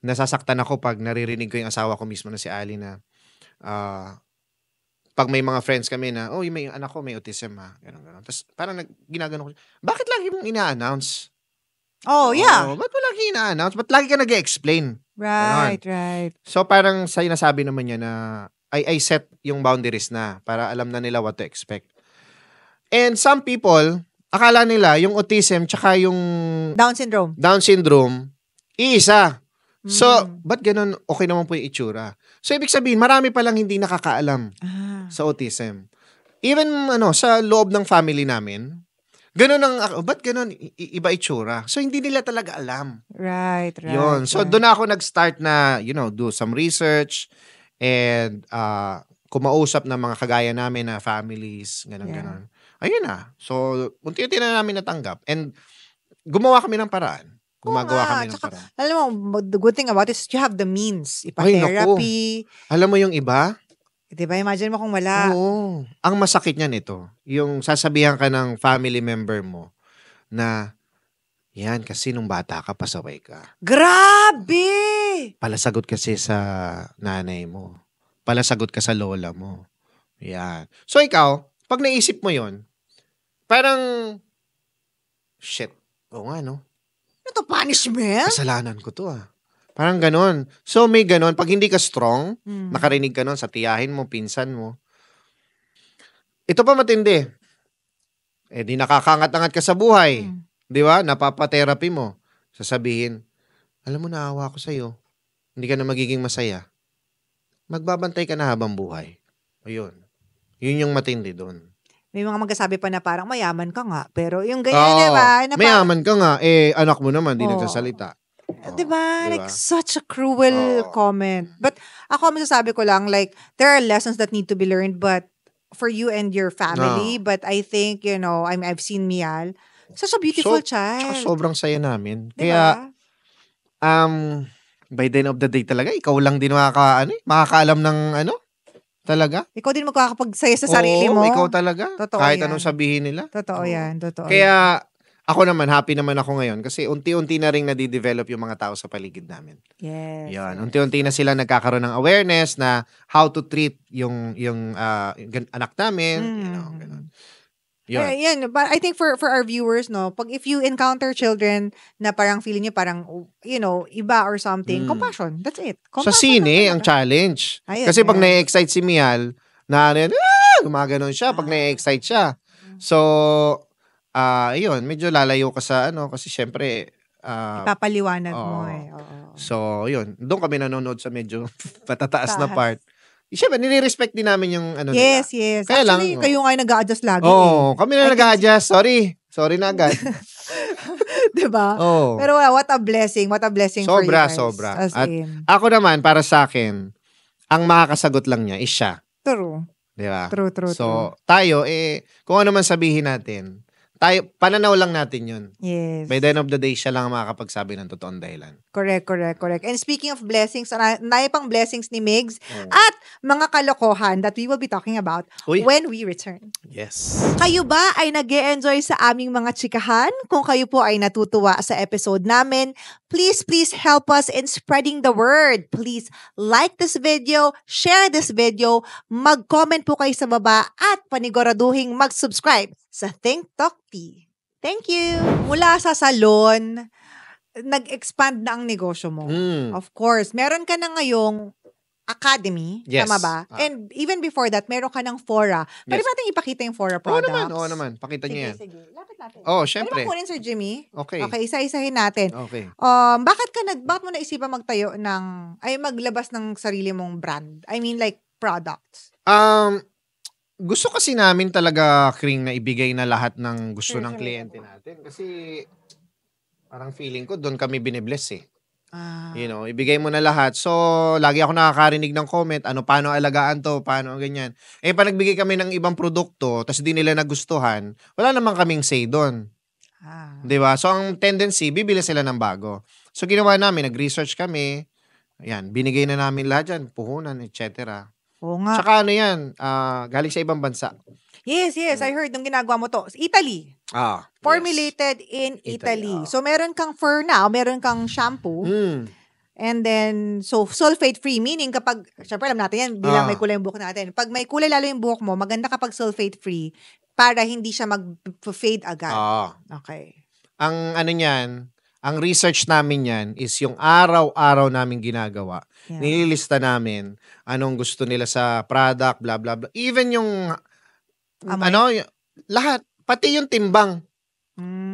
nasasaktan ako pag naririnig ko yung asawa ko mismo na si Ali na, pag may mga friends kami na, may anak ko, may autism Ganon. Tapos, parang ginagano ko, bakit lagi mong ina-announce? Oh, yeah. Ba't mo lagi ina-announce? Ba't lagi ka nag-explain? Right. So, parang sinasabi naman niya na, I set yung boundaries na para alam na nila what to expect. And some people, akala nila yung autism tsaka yung Down syndrome, iisa. So, ba't ganun? Okay naman po yung itsura. So, ibig sabihin, marami palang hindi nakakaalam sa autism. Even, sa loob ng family namin, ba't ganun? Iba itsura. So, hindi nila talaga alam. Right. Yun. So, doon ako nag-start na, do some research and kumausap ng mga kagaya namin na families, ganon. Ayun na. So, unti-unti na namin natanggap. And gumawa kami ng paraan. Alam mo, the good thing about it is you have the means. Ipa-therapy. Alam mo yung iba? Diba? Imagine mo kung wala. Oo. Ang masakit niyan ito, yung sasabihan ka ng family member mo na, yan, kasi nung bata ka, pasaway ka. Grabe! Palasagot kasi sa nanay mo. Palasagot ka sa lola mo. Yan. So ikaw, pag naisip mo yon, parang, shit. Oo nga, no? Ito punishment? Kasalanan ko to Parang ganon. So may ganon. Pag hindi ka strong, nakarinig ka nun sa tiyahin mo, pinsan mo. Ito pa matindi. Di nakakangat-angat ka sa buhay. Di ba? Napapa-therapy mo. Sasabihin, alam mo, naawa ko sa'yo. Hindi ka na magiging masaya. Magbabantay ka na habang buhay. Ayun. Yun yung matindi doon. May mga magsasabi pa na parang mayaman ka nga. Pero yung ganyan, diba? Mayaman ka nga. Anak mo naman, di nagsasalita. Diba? Like, such a cruel comment. But ako, masasabi ko lang, like, there are lessons that need to be learned, but for you and your family. But I think, I've seen Mial. Such a beautiful child. Sobrang saya namin. Diba? Kaya, by the end of the day talaga, ikaw lang din makakaalam ng talaga. Ikaw din magkakapagsaya sa sarili mo. Ikaw talaga. Totoo kahit yan. anong sabihin nila. Totoo yan. Kaya, ako naman, happy naman ako ngayon kasi unti-unti na rin nadidevelop yung mga tao sa paligid namin. Yes. Yan. Unti-unti na sila nagkakaroon ng awareness na how to treat yung anak namin. Ganun. Yan. But I think for our viewers, pag if you encounter children na parang feeling niyo parang, iba or something, compassion. That's it. Sa sine, ang challenge. Kasi pag na-excite si Mial, gumaganon siya pag na-excite siya. So, yun, medyo lalayo ka sa kasi syempre, ipapaliwanag mo So, yun. Doon kami nanonood sa medyo patataas na part. Siyempre, nire-respect din namin yung nila. Yes. Kaya actually, kayo nga yung nag-a-adjust lagi. Kami na nag-a-adjust. Sorry na agad. Diba? Pero what a blessing. What a blessing for you guys. Sobra. At ako naman, para sa akin, ang makakasagot lang niya is siya. True. Diba? True. So, tayo, kung ano man sabihin natin, pananaw lang natin yun. Yes. By the end of the day, siya lang ang makakapagsabi ng totoong dahilan. Correct. And speaking of blessings, pang blessings ni Migs at mga kalokohan that we will be talking about when we return. Yes. Kayo ba ay nag-e-enjoy sa aming mga chikahan? Kung kayo po ay natutuwa sa episode namin, please help us in spreading the word. Please like this video, share this video, mag-comment po kayo sa baba at paniguraduhin mag-subscribe sa Think Talk Tea. Thank you! Mula sa salon, nag-expand na ang negosyo mo. Of course, meron ka na ngayong academy, yes. Tama ba? And even before that, meron ka ng Fora. Pwede ba natin ipakita yung Fora products? Oo naman. Pakita niyo yan. Sige. Lapit natin. Syempre. Pwede ba kunin, Sir Jimmy? Okay, isa-isahin natin. Okay. Bakit mo naisipan maglabas ng sarili mong brand? I mean like products. Gusto kasi namin talaga, Kring, na ibigay na lahat ng gusto ng kliyente natin. Kasi parang feeling ko, doon kami binibless ibigay mo na lahat. So, lagi ako nakakarinig ng comment, paano alagaan to, paano ganyan. Pag nagbigay kami ng ibang produkto, tapos di nila nagustuhan, wala naman kaming say doon. Diba? So, ang tendency, bibili sila ng bago. So, ginawa namin, nag-research kami, binigay na namin lahat dyan, puhunan, etc. Oo nga. Tsaka galing sa ibang bansa. Yes. I heard nung ginagawa mo to. Italy. Formulated in Italy. So, meron kang fur now, meron kang shampoo. And then, so, sulfate-free. Meaning, kapag, syempre alam natin yan, bilang may kulay yung buhok natin. Pag may kulay lalo yung buhok mo, maganda kapag sulfate-free para hindi siya mag-fade agad. Okay. Ang research namin yan is yung araw-araw namin ginagawa. Yeah. Nililista namin anong gusto nila sa product, blah, blah, blah. Even yung, lahat. Pati yung timbang.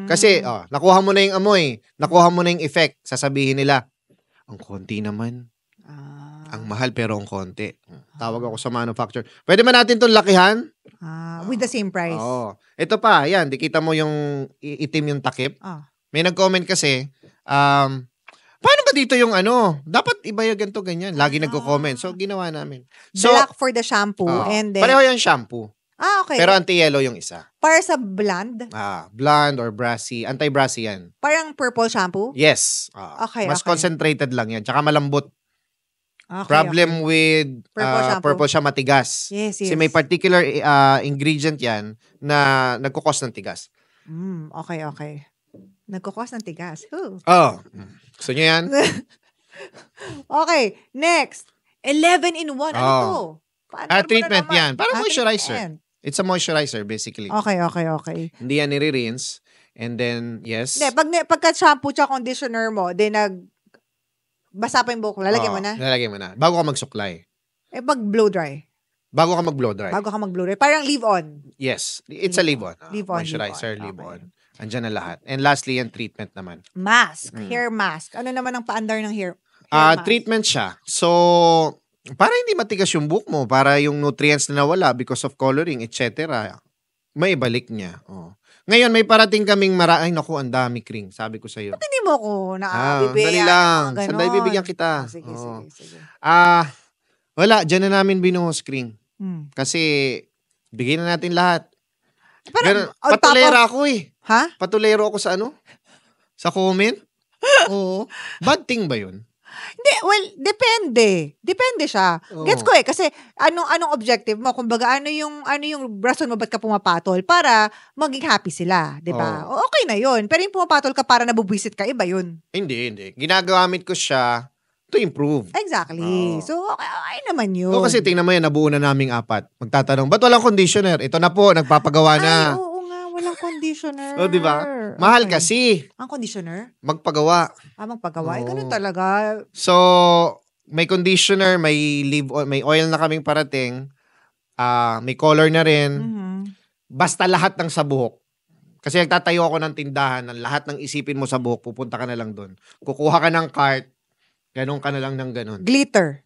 Kasi, nakuha mo na yung amoy, nakuha mo na yung effect. Sasabihin nila, ang konti naman. Ang mahal pero ang konti. Tawag ako sa manufacturer. Pwede ba natin itong lakihan? With the same price. Ito pa, dikita mo yung itim yung takip. May nag-comment kasi, paano ba dito yung dapat iba yung ganito, ganyan. Lagi nagko-comment. So, ginawa namin. So, black for the shampoo. And then, pareho yung shampoo. Okay. Pero anti-yellow yung isa. Para sa blonde? Blonde or brassy. Anti-brassy yan. Parang purple shampoo? Yes. Okay, mas concentrated lang yan. Tsaka malambot. Okay, Problem with purple siya matigas. Yes. Kasi may particular ingredient yan na nagkukos ng tigas. Okay. Nagkukos ng tigas. Gusto nyo yan? Okay, next. 11-in-1. Ano to? Treatment yan. Parang moisturizer. It's a moisturizer, basically. Okay. Hindi yan nire-rinse. And then, yes. Pagka shampoo tsaka conditioner mo, basa pa yung buhok, lalagyan mo na? Lalagyan mo na. Bago ka magsuklay. Pag blow dry? Bago ka mag-blow dry. Parang leave-on? Yes. It's a leave-on. Moisturizer, leave-on. Andyan na lahat. And lastly, yung treatment naman. Mask. Hair mask. Ano naman ang paandar ng hair mask? Treatment siya. So, para hindi matigas yung buhok mo, para yung nutrients na nawala because of coloring, etc., may ibalik niya. Ngayon, may parating kaming ay naku, ang dami, Kring. Sabi ko sa'yo. Ba't hindi mo ko naabibigyan? Dali lang. Sandali bibigyan kita. Sige. Wala, dyan na namin binuhos, Kring. Kasi, bigyan na natin lahat. Patulera ako Ha? Patulero ako sa Sa comment? Oo. Bad thing ba yun? Hindi, well, depende. Depende siya. Gets ko kasi anong objective mo? Kumbaga, ano yung rason mo ba't ka pumapatol? Para maging happy sila, di ba? Okay na yun. Pero yung pumapatol ka para nabubwisit ka, iba yun. Hindi. Ginagamit ko siya to improve. Exactly. So, okay naman yun. Kasi tingnan mo yan, nabuo na naming 4. Magtatanong, ba't walang conditioner? Ito na po, nagpapagawa na. Oo nga, walang conditioner. Diba? Mahal kasi. Ang conditioner? Magpagawa. Magpagawa. Ganun talaga. So, may conditioner, may may oil na kaming parating, may color na rin. Basta lahat ng sa buhok. Kasi nagtatayo ako ng tindahan, ng lahat ng isipin mo sa buhok, pupunta ka na lang doon. Kukuha ka ng cart, ganun ka na lang ng ganun. Glitter.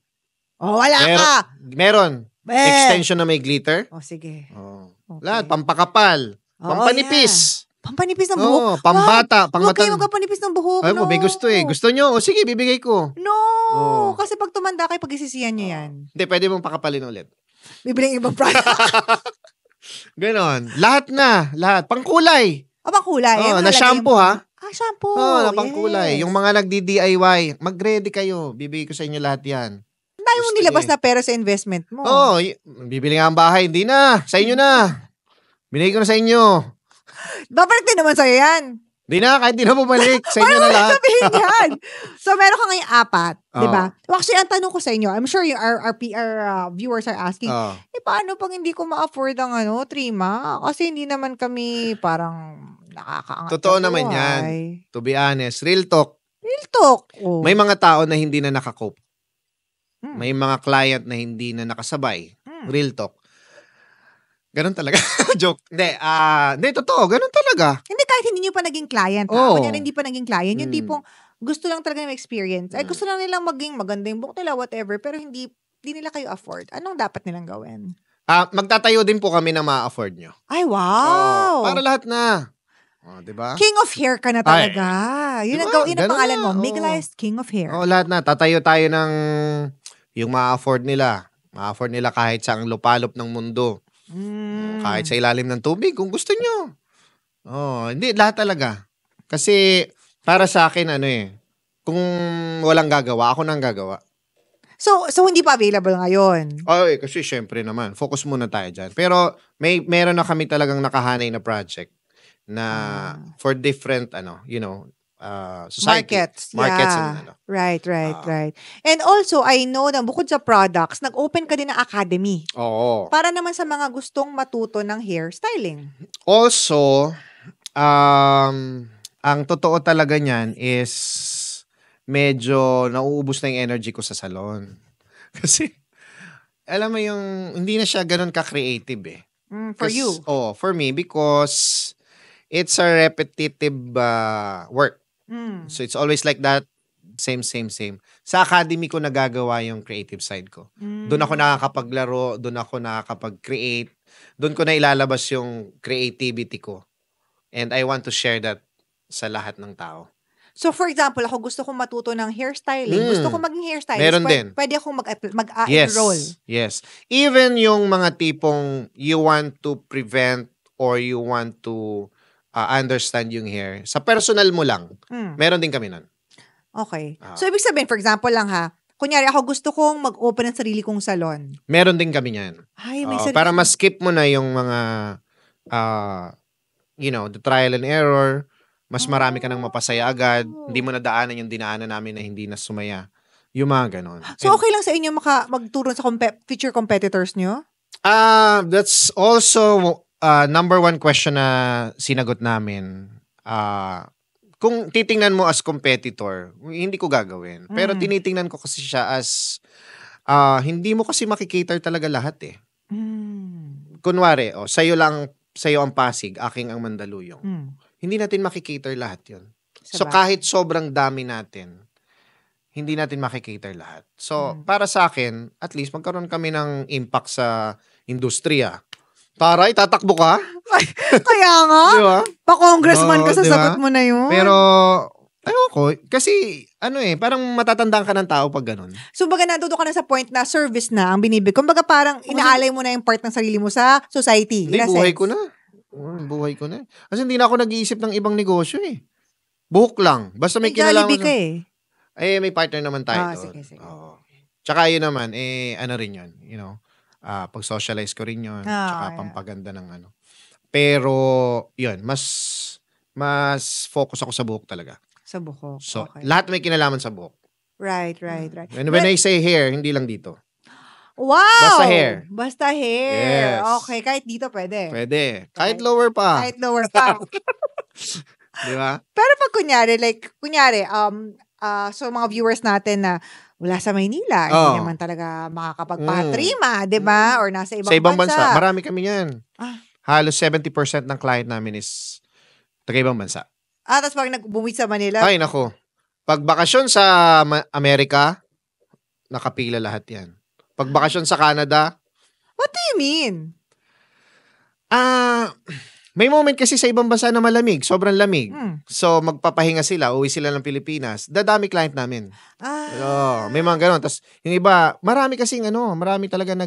Wala ka! Meron. Extension na may glitter. Sige. Okay. Lahat, pampakapal. Pampanipis. Pampanipis ng buhok? Pambata. Huwag kayo magpapanipis ng buhok. Ay mo, may gusto Gusto nyo? Sige, bibigay ko. No! Kasi pag tumanda kayo, pag-isisiyan nyo yan. Hindi, pwede mong pakapalin ulit. Bibiling ibang product. Ganon. Lahat na. Lahat. Pangkulay. Pang kulay. Oh, na shampoo ha. Shampoo. Na pangkulay. Yung mga nagdi-DIY, mag-ready kayo. Bibigay ko sa inyo lahat yan. Tayo mo nilabas na pera sa investment mo. Bibili nga ang bahay. Hindi na. Sa inyo na. Binigay ko na sa inyo. Babalik din naman sa'yo yan. Hindi na. Kahit di na bumalik. Sa inyo na lahat. Sabihin yan. So, meron ka ngayon 4. Di ba? Actually, ang tanong ko sa inyo, I'm sure our viewers are asking, paano pag hindi ko ma-afford ang Trima? Kasi hindi naman kami parang nakakaangat. Totoo naman yan. To be honest. Real talk. Real talk. Oh. May mga tao na hindi na nakakope. May mga client na hindi na nakasabay. Real talk. Ganon talaga. Joke. Hindi, totoo. Ganon talaga. Hindi, kahit hindi nyo pa naging client. Kunyari, hindi pa naging client. Yung tipong, gusto lang talaga ng experience. Ay, gusto lang nilang maging maganda yung book nila, whatever. Pero hindi nila kayo afford. Anong dapat nilang gawin? Magtatayo din po kami na ma-afford nyo. Ay, wow! Para lahat na. Diba? King of hair ka na talaga. Yun diba? Yun ang pangalan mo. Miguelized King of Hair. Lahat na. Tatayo tayo ng yung ma-afford nila. Ma-afford nila kahit sa ang lupalop ng mundo. Kahit sa ilalim ng tubig, kung gusto nyo. Hindi, lahat talaga. Kasi, para sa akin, kung walang gagawa, ako nang gagawa. So hindi pa available ngayon? Kasi syempre naman, focus muna tayo dyan. Pero, meron na kami talagang nakahanay na project na for different, society. Markets. Yeah. Right. And also, I know na bukod sa products, nag-open ka din ng academy. Oo. Para naman sa mga gustong matuto ng hairstyling. Also, ang totoo talaga niyan is medyo nauubos na yung energy ko sa salon. Kasi, alam mo yung, hindi na siya ganun ka-creative eh. For you? For me, because it's a repetitive work. So it's always like that, same. Sa academy ko nagagawa yung creative side ko. Doon ako nakakapaglaro, doon ako nakakapag-create, doon ko na ilalabas yung creativity ko. And I want to share that sa lahat ng tao. So for example, ako gusto kong matuto ng hairstyling. Gusto kong maging hairstylist. Meron din. Pwede akong mag-enroll. Yes. Even yung mga tipong you want to prevent or you want to understand yung hair, sa personal mo lang, meron din kami nun. Okay. So, ibig sabihin, for example lang kunyari ako gusto kong mag-open ng sarili kong salon. Meron din kami niyan. Ay, may sarili. Para ma-skip mo na yung mga, the trial and error, mas marami ka nang mapasaya agad, hindi mo nadaanan yung dinaanan namin na hindi na sumaya. Yung mga ganon. So, okay lang sa inyo magturo sa future competitors nyo? That's also number one question na sinagot namin. Kung titingnan mo as competitor, hindi ko gagawin. Pero tinitingnan ko kasi siya as hindi mo kasi makikater talaga lahat eh. Kunwari, sa'yo ang Pasig, aking ang Mandaluyong. Hindi natin makikater lahat yun. So kahit sobrang dami natin, hindi natin makikater lahat. So para sa akin, at least magkaroon kami ng impact sa industriya. Taray, tatakbo ka? Kaya nga. Diba? Pa-congressman ka sa sagot mo na yun. Pero, ayoko. Kasi, parang matatandaan ka ng tao pag ganun. So, baga natuto ka na sa point na service na ang binibig. Kumbaga parang inaalay mo na yung part ng sarili mo sa society. Hindi, buhay ko na. Buhay ko na. Kasi hindi na ako nag-iisip ng ibang negosyo eh. Buhok lang. Basta may kinalaman. Jollibee ka eh. May partner naman tayo. Sige. Tsaka yun naman, ano rin yun, pag-socialize ko rin yun. Tsaka pampaganda ng Pero, yun, mas focus ako sa buhok talaga. Sa buhok. So, okay. Lahat may kinalaman sa buhok. Right. When I say hair, hindi lang dito. Wow! Basta hair. Yes. Okay, kahit dito pwede. Pwede. Kahit lower pa. Di ba? Pero pag kunyari, so mga viewers natin na wala sa Maynila, hindi naman talaga makakapagpa-trima, di ba? Or nasa ibang bansa. Marami kami yan. Halos 70% ng client namin is taga-ibang bansa. Tapos pag bumit sa Manila? Ay, nako. Pag bakasyon sa Amerika, nakapila lahat yan. Pag bakasyon sa Canada. What do you mean? May moment kasi sa ibang bansa na malamig, sobrang lamig. So, magpapahinga sila, uwi sila ng Pilipinas. Dadami client namin. May mga ganon. Tapos, yung iba, marami talaga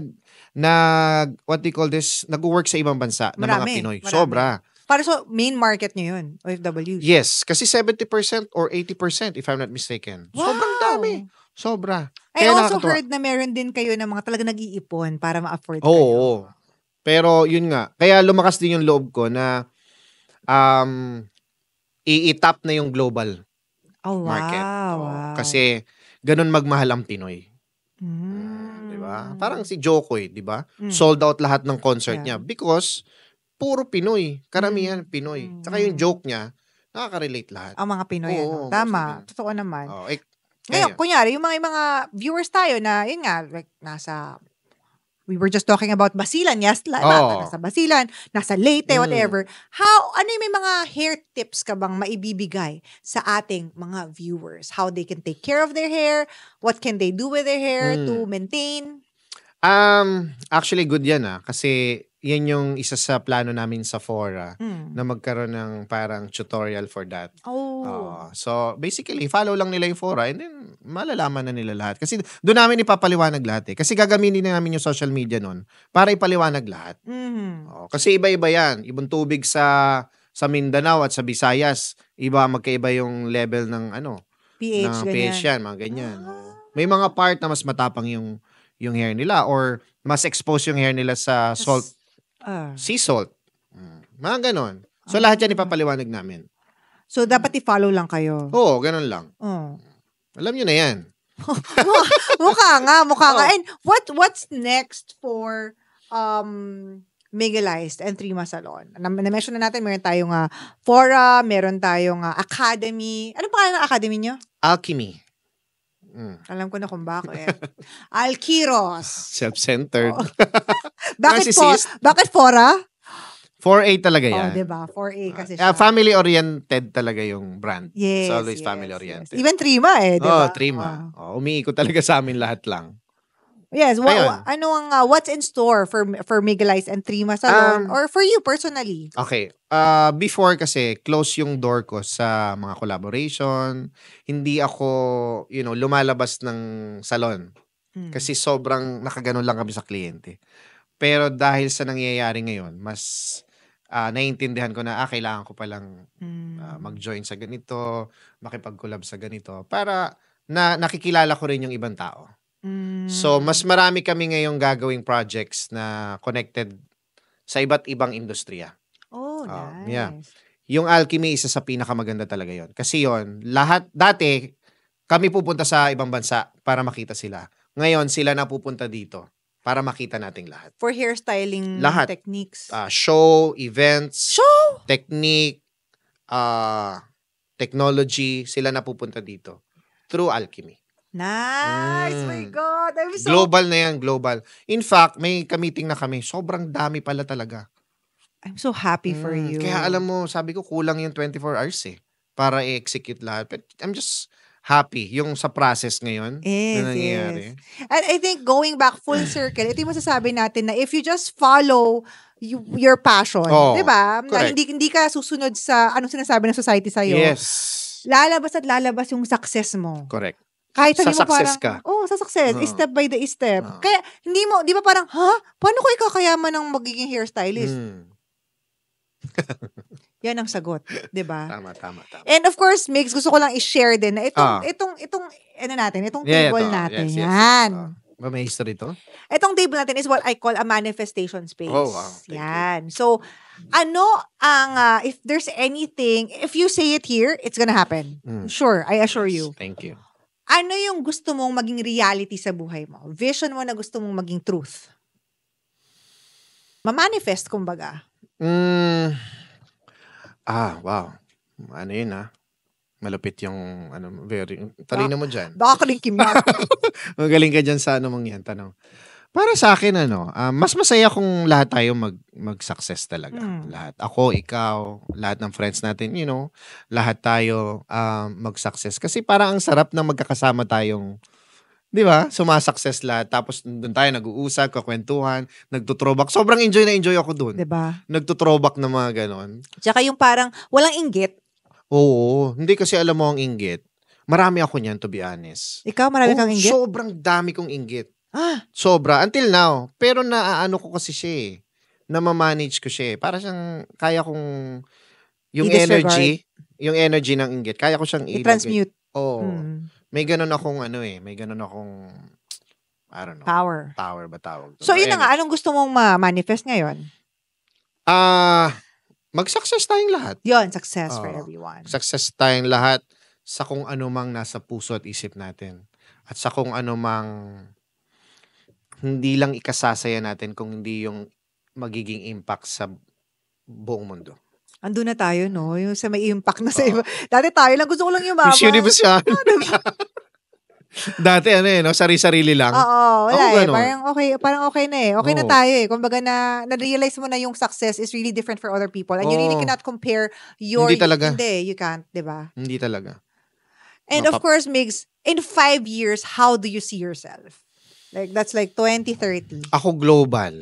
what they call this, nag-work sa ibang bansa na mga Pinoy. Marami. Sobra. Para main market nyo yun, OFWs. Yes, kasi 70% or 80% if I'm not mistaken. Wow. Sobrang dami. Sobra. I Kaya also nakakatuwa. heard na meron din kayo ng mga talaga nag-iipon para ma-afford Oo. kayo. Pero yun nga, kaya lumakas din yung loob ko na i-tap na yung global Oh, wow. market. Oo. Wow. Kasi ganun magmahal ang Pinoy. Mm. Di ba? Parang si Jokoy, di ba? Mm. Sold out lahat ng concert Yeah. niya because puro Pinoy. Karamihan Pinoy. Saka yung joke niya, nakaka-relate lahat. Ang mga Pinoy, Oo, Tama. most Totoo naman. Oh, Ngayon, kunyari, yung mga viewers tayo na, yun nga, like, we were just talking about Basilan, yes, nasa Basilan, nasa Leyte, whatever. Ano yung may mga hair tips ka bang maibibigay sa ating mga viewers? How they can take care of their hair? What can they do with their hair to maintain? Actually, good yan kasi yan yung isa sa plano namin sa Fora na magkaroon ng parang tutorial for that. So, basically, follow lang nila yung Fora and then malalaman na nila lahat. Kasi doon namin ipapaliwanag lahat Kasi gagamitin na namin yung social media nun para ipaliwanag lahat. Kasi iba-iba yan. Ibang tubig sa Mindanao at sa Visayas. Magkaiba yung level ng pH, ng pH yan, mga ganyan. May mga part na mas matapang yung hair nila or mas expose yung hair nila sa salt. Sea salt. Mga ganon. So, lahat yan ipapaliwanag namin. So, dapat i-follow lang kayo. Oo, ganon lang. Alam nyo na yan. Mukha nga. And what's next for Megalized and Trima Salon? Na-mention na natin, meron tayong Fora, meron tayong academy. Ano pangalan ng academy nyo? Alchemy. Alam ko na kung bakit. Alkiros. Self-centered. Bakit Fora? 4A talaga yan. Diba? 4A kasi siya. Family-oriented talaga yung brand. Yes, It's always family-oriented. Even Trima diba? Trima. Umiikot talaga sa amin lahat lang. Yes. What's in store for Megalized and Trima Salon or for you personally? Okay. Before kasi, close yung door ko sa mga collaboration. Hindi ako, lumalabas ng salon. Kasi sobrang nakaganon lang kami sa kliyente. Pero dahil sa nangyayari ngayon, mas naiintindihan ko na kailangan ko palang mag-join sa ganito, makipag-collab sa ganito, para nakikilala ko rin yung ibang tao. So, mas marami kami ngayong gagawing projects na connected sa iba't ibang industriya. Nice. Yeah. Yung Alchemy, isa sa pinakamaganda talaga yon. Kasi dati, kami pupunta sa ibang bansa para makita sila. Ngayon, sila na pupunta dito para makita nating lahat. For hairstyling techniques? Show, events, technique, technology, sila na pupunta dito. Through Alchemy. Nice! My God! Global na yan, global. In fact, may ka-meeting na kami. Sobrang dami pala talaga. I'm so happy for you. Kaya alam mo, sabi ko, kulang yung 24 hours para i-execute lahat. But I'm just happy yung sa process ngayon na nangyayari. And I think going back full circle, ito yung masasabi natin na if you just follow your passion, diba? Na hindi ka susunod sa anong sinasabi ng society sa'yo. Yes. Lalabas at lalabas yung success mo. Correct. Kahit sabi mo success parang, ka. sa success. Step by the step. Kaya, di ba parang, paano ko ikakayaman ng magiging hairstylist? Yan ang sagot, di ba? Tama. And of course, Migs, gusto ko lang i-share din na itong table natin. Yes. Yan. May history to? Itong table natin is what I call a manifestation space. Oh, wow. Yan. So, if there's anything, if you say it here, it's gonna happen. Sure, I assure you. Thank you. Ano yung gusto mong maging reality sa buhay mo? Vision mo na gusto mong maging truth? Ma-manifest, kumbaga. Wow. Ano yun Malupit yung, talino mo dyan. Baka kaling kimya. Magaling ka dyan sa mong yan, tanong. Para sa akin, mas masaya kung lahat tayo mag-success talaga. Lahat. Ako, ikaw, lahat ng friends natin, lahat tayo mag-success. Kasi parang ang sarap na magkakasama tayong, di ba? Sumasuccess lahat. Tapos doon tayo nag-uusap, kakwentuhan, nagtutrobak. Sobrang enjoy na enjoy ako doon. Diba? Nagtutrobak na mga ganon. Tsaka yung parang walang inggit. Oo. Hindi kasi alam mo ang inggit. Marami ako niyan, to be honest. Ikaw, marami kang inggit? Sobrang dami kong inggit. Sobra. Until now. Pero naaano ko kasi siya eh. Na-manage ko siya eh. Para siyang, kaya kong, yung energy ng inggit, kaya ko siyang i-transmute. Oo. May ganun akong may ganun akong, I don't know. Power. Power ba tawag? So, yun na nga. Anong gusto mong ma-manifest ngayon? Mag-success tayong lahat. Yun, success for everyone. Success tayong lahat sa kung ano mang nasa puso at isip natin. At sa kung ano mang hindi lang ikasasaya natin kung hindi yung magiging impact sa buong mundo. Andun na tayo, no? Yung sa may impact na sa iba. Dati tayo lang. Gusto ko lang yumaman. Miss Universe yan. Dati sari-sarili lang. Oo, wala eh. Parang okay na eh. Okay na tayo eh. Kumbaga na-realize mo na yung success is really different for other people. And you really cannot compare your... Hindi talaga. Hindi, you can't, di ba? Hindi talaga. And of course, Migs, in 5 years, how do you see yourself? Like, that's like 2030. Ako global.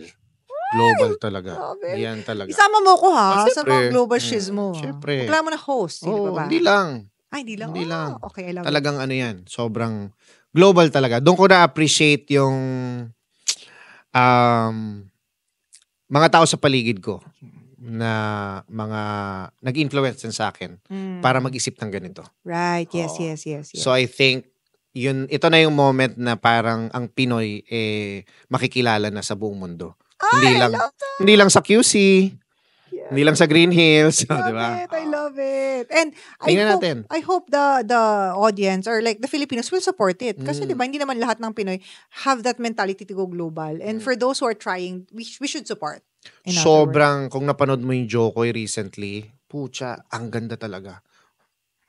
Global talaga. Yan talaga. Isama mo ko ha, sa mga global shiz mo. Siyempre. Wala mo na host. Hindi lang. Hindi lang? Hindi lang. Okay, I love talagang yan. Sobrang global talaga. Doon ko na-appreciate yung mga tao sa paligid ko na mga nag-influence din sa akin para mag-isip ng ganito. Right. Yes. So I think ito na yung moment na parang ang Pinoy makikilala na sa buong mundo. Hindi lang sa QC, hindi lang sa Green Hills, di ba? I love it. And I hope the audience or like the Filipinos will support it. Kasi di ba, hindi naman lahat ng Pinoy have that mentality to go global. And for those who are trying, we should support. Sobrang, kung napanood mo yung Jokoy recently, pucha, ang ganda talaga.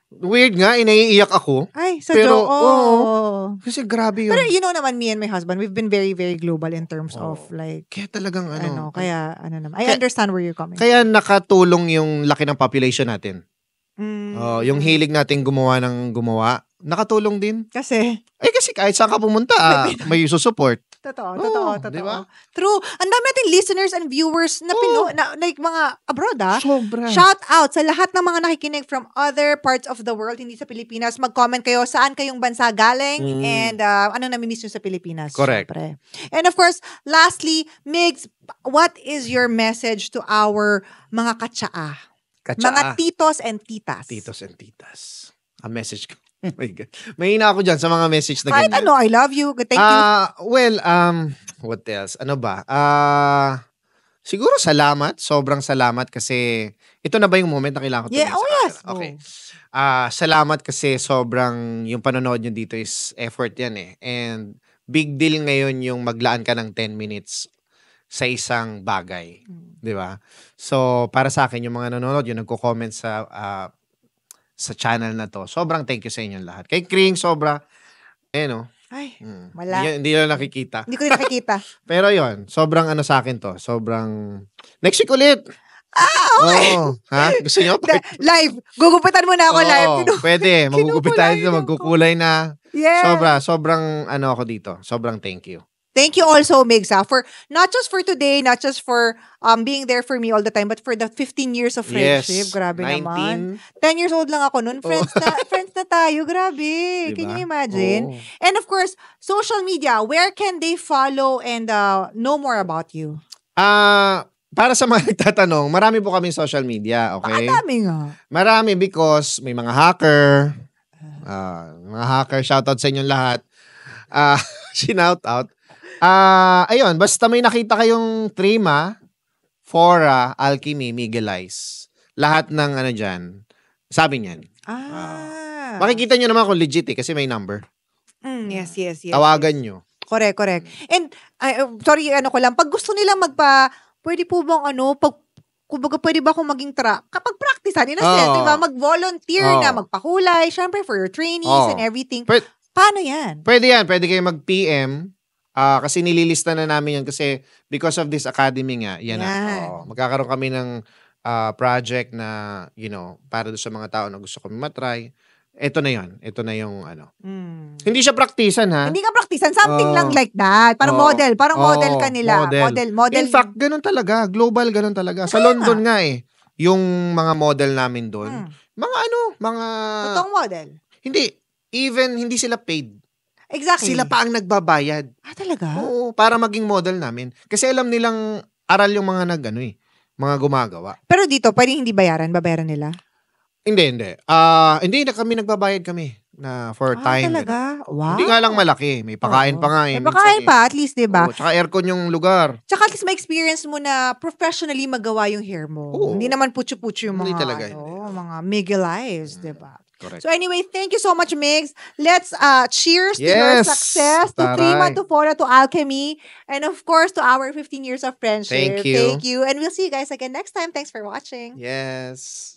Weird nga, inaiiyak ako. Ay, sa Jokoy. Kasi grabe yun. Pero naman, me and my husband, we've been very, very global in terms of like... Kaya talagang naman. I understand where you're coming. Kaya nakatulong yung laki ng population natin. Yung hilig natin gumawa, nakatulong din. Kasi kahit saan ka pumunta, may susupport. Totoo. Diba? True. Ang dami natin listeners and viewers na like mga abroad, Sobra. Shout out sa lahat ng mga nakikinig from other parts of the world, hindi sa Pilipinas. Mag-comment kayo saan kayong bansa galing and ano namimiss nyo sa Pilipinas. Correct. Syempre. And of course, lastly, Migs, what is your message to our mga katsaa? Mga titos and titas. Titos and titas. A message ko. Oh my God. Mahina ako dyan sa mga message na ganyan. I love you. Thank you. Well, what else? Ano ba? Siguro salamat. Sobrang salamat kasi ito na ba yung moment na kailangan ko tumingin sa yes. Okay. Salamat kasi sobrang yung panonood nyo dito is effort yan eh. And big deal ngayon yung maglaan ka ng 10 minutes sa isang bagay. Di ba? So, para sa akin, yung mga nanonood, yung nagko-comment sa channel na to. Sobrang thank you sa inyong lahat. Kay Kring, sobra. Ay, wala. Hindi lang nakikita. Hindi ko din nakikita. Pero yon, sobrang sa akin to. Sobrang... Next week ulit! Okay. Gusto nyo? Live. Gugupitan mo na ako live. Pwede. Magugupitan dito. Magkukulay na. Yeah. Sobrang ako dito. Sobrang thank you. Thank you also, Migs, for not just for today, not just for being there for me all the time, but for the 15 years of friendship. Yes. Grabe naman. 10 years old lang ako noon. Friends na tayo. Grabe. Diba? Can you imagine? And of course, social media. Where can they follow and know more about you? Para sa mga nagtatanong, marami po kaming social media, okay? Dami nga. Marami because may mga hacker. Shoutout sa inyong lahat. Shoutout. Ayun, basta may nakita kayong Trima, Fora, Alchemy, Miguelize. Lahat ng dyan, sabi niyan. Makikita nyo naman kung legit kasi may number. Yes. Tawagan nyo. Correct. And, sorry, ko lang, pag gusto nilang pwede po bang kumbaga pwede ba akong maging kapag practicean, in a sense, diba? Mag-volunteer na, magpakulay, syempre for your trainees and everything. Paano yan? Pwede yan. Pwede kayo mag-PM. Kasi nililista na namin yan kasi because of this academy nga, yan na. Magkakaroon kami ng project na, para doon sa mga tao na gusto kami matry. Ito na yun. Ito na yung Hindi siya praktisan, ha? Hindi ka praktisan. Something lang like that. Parang model. Parang model ka nila. Model. In fact, ganun talaga. Global, ganun talaga. Sa London nga yung mga model namin doon. Mga Totoong model. Hindi. Even, hindi sila paid. Exactly. Sila pa ang nagbabayad. Talaga? Oo, para maging model namin. Kasi alam nilang aral yung mga mga gumagawa. Pero dito, pwedeng hindi bayaran? Babayaran nila? Hindi. Hindi na kami nagbabayad kami na for time. Talaga? Wow. Hindi nga lang malaki. May pakain pa nga eh. May pakain pa, at least, diba? Tsaka aircon yung lugar. Tsaka at least may experience mo na professionally magawa yung hair mo. Oo. Hindi naman putyo-putyo yung Hindi mga, talaga, mga Miguel eyes, diba? Correct. So anyway, thank you so much, Migs. Let's cheers to your Yes! success, to Taray. Trima, to Fora, to Alchemy, and of course, to our 15 years of friendship. Thank you. Thank you. And we'll see you guys again next time. Thanks for watching. Yes.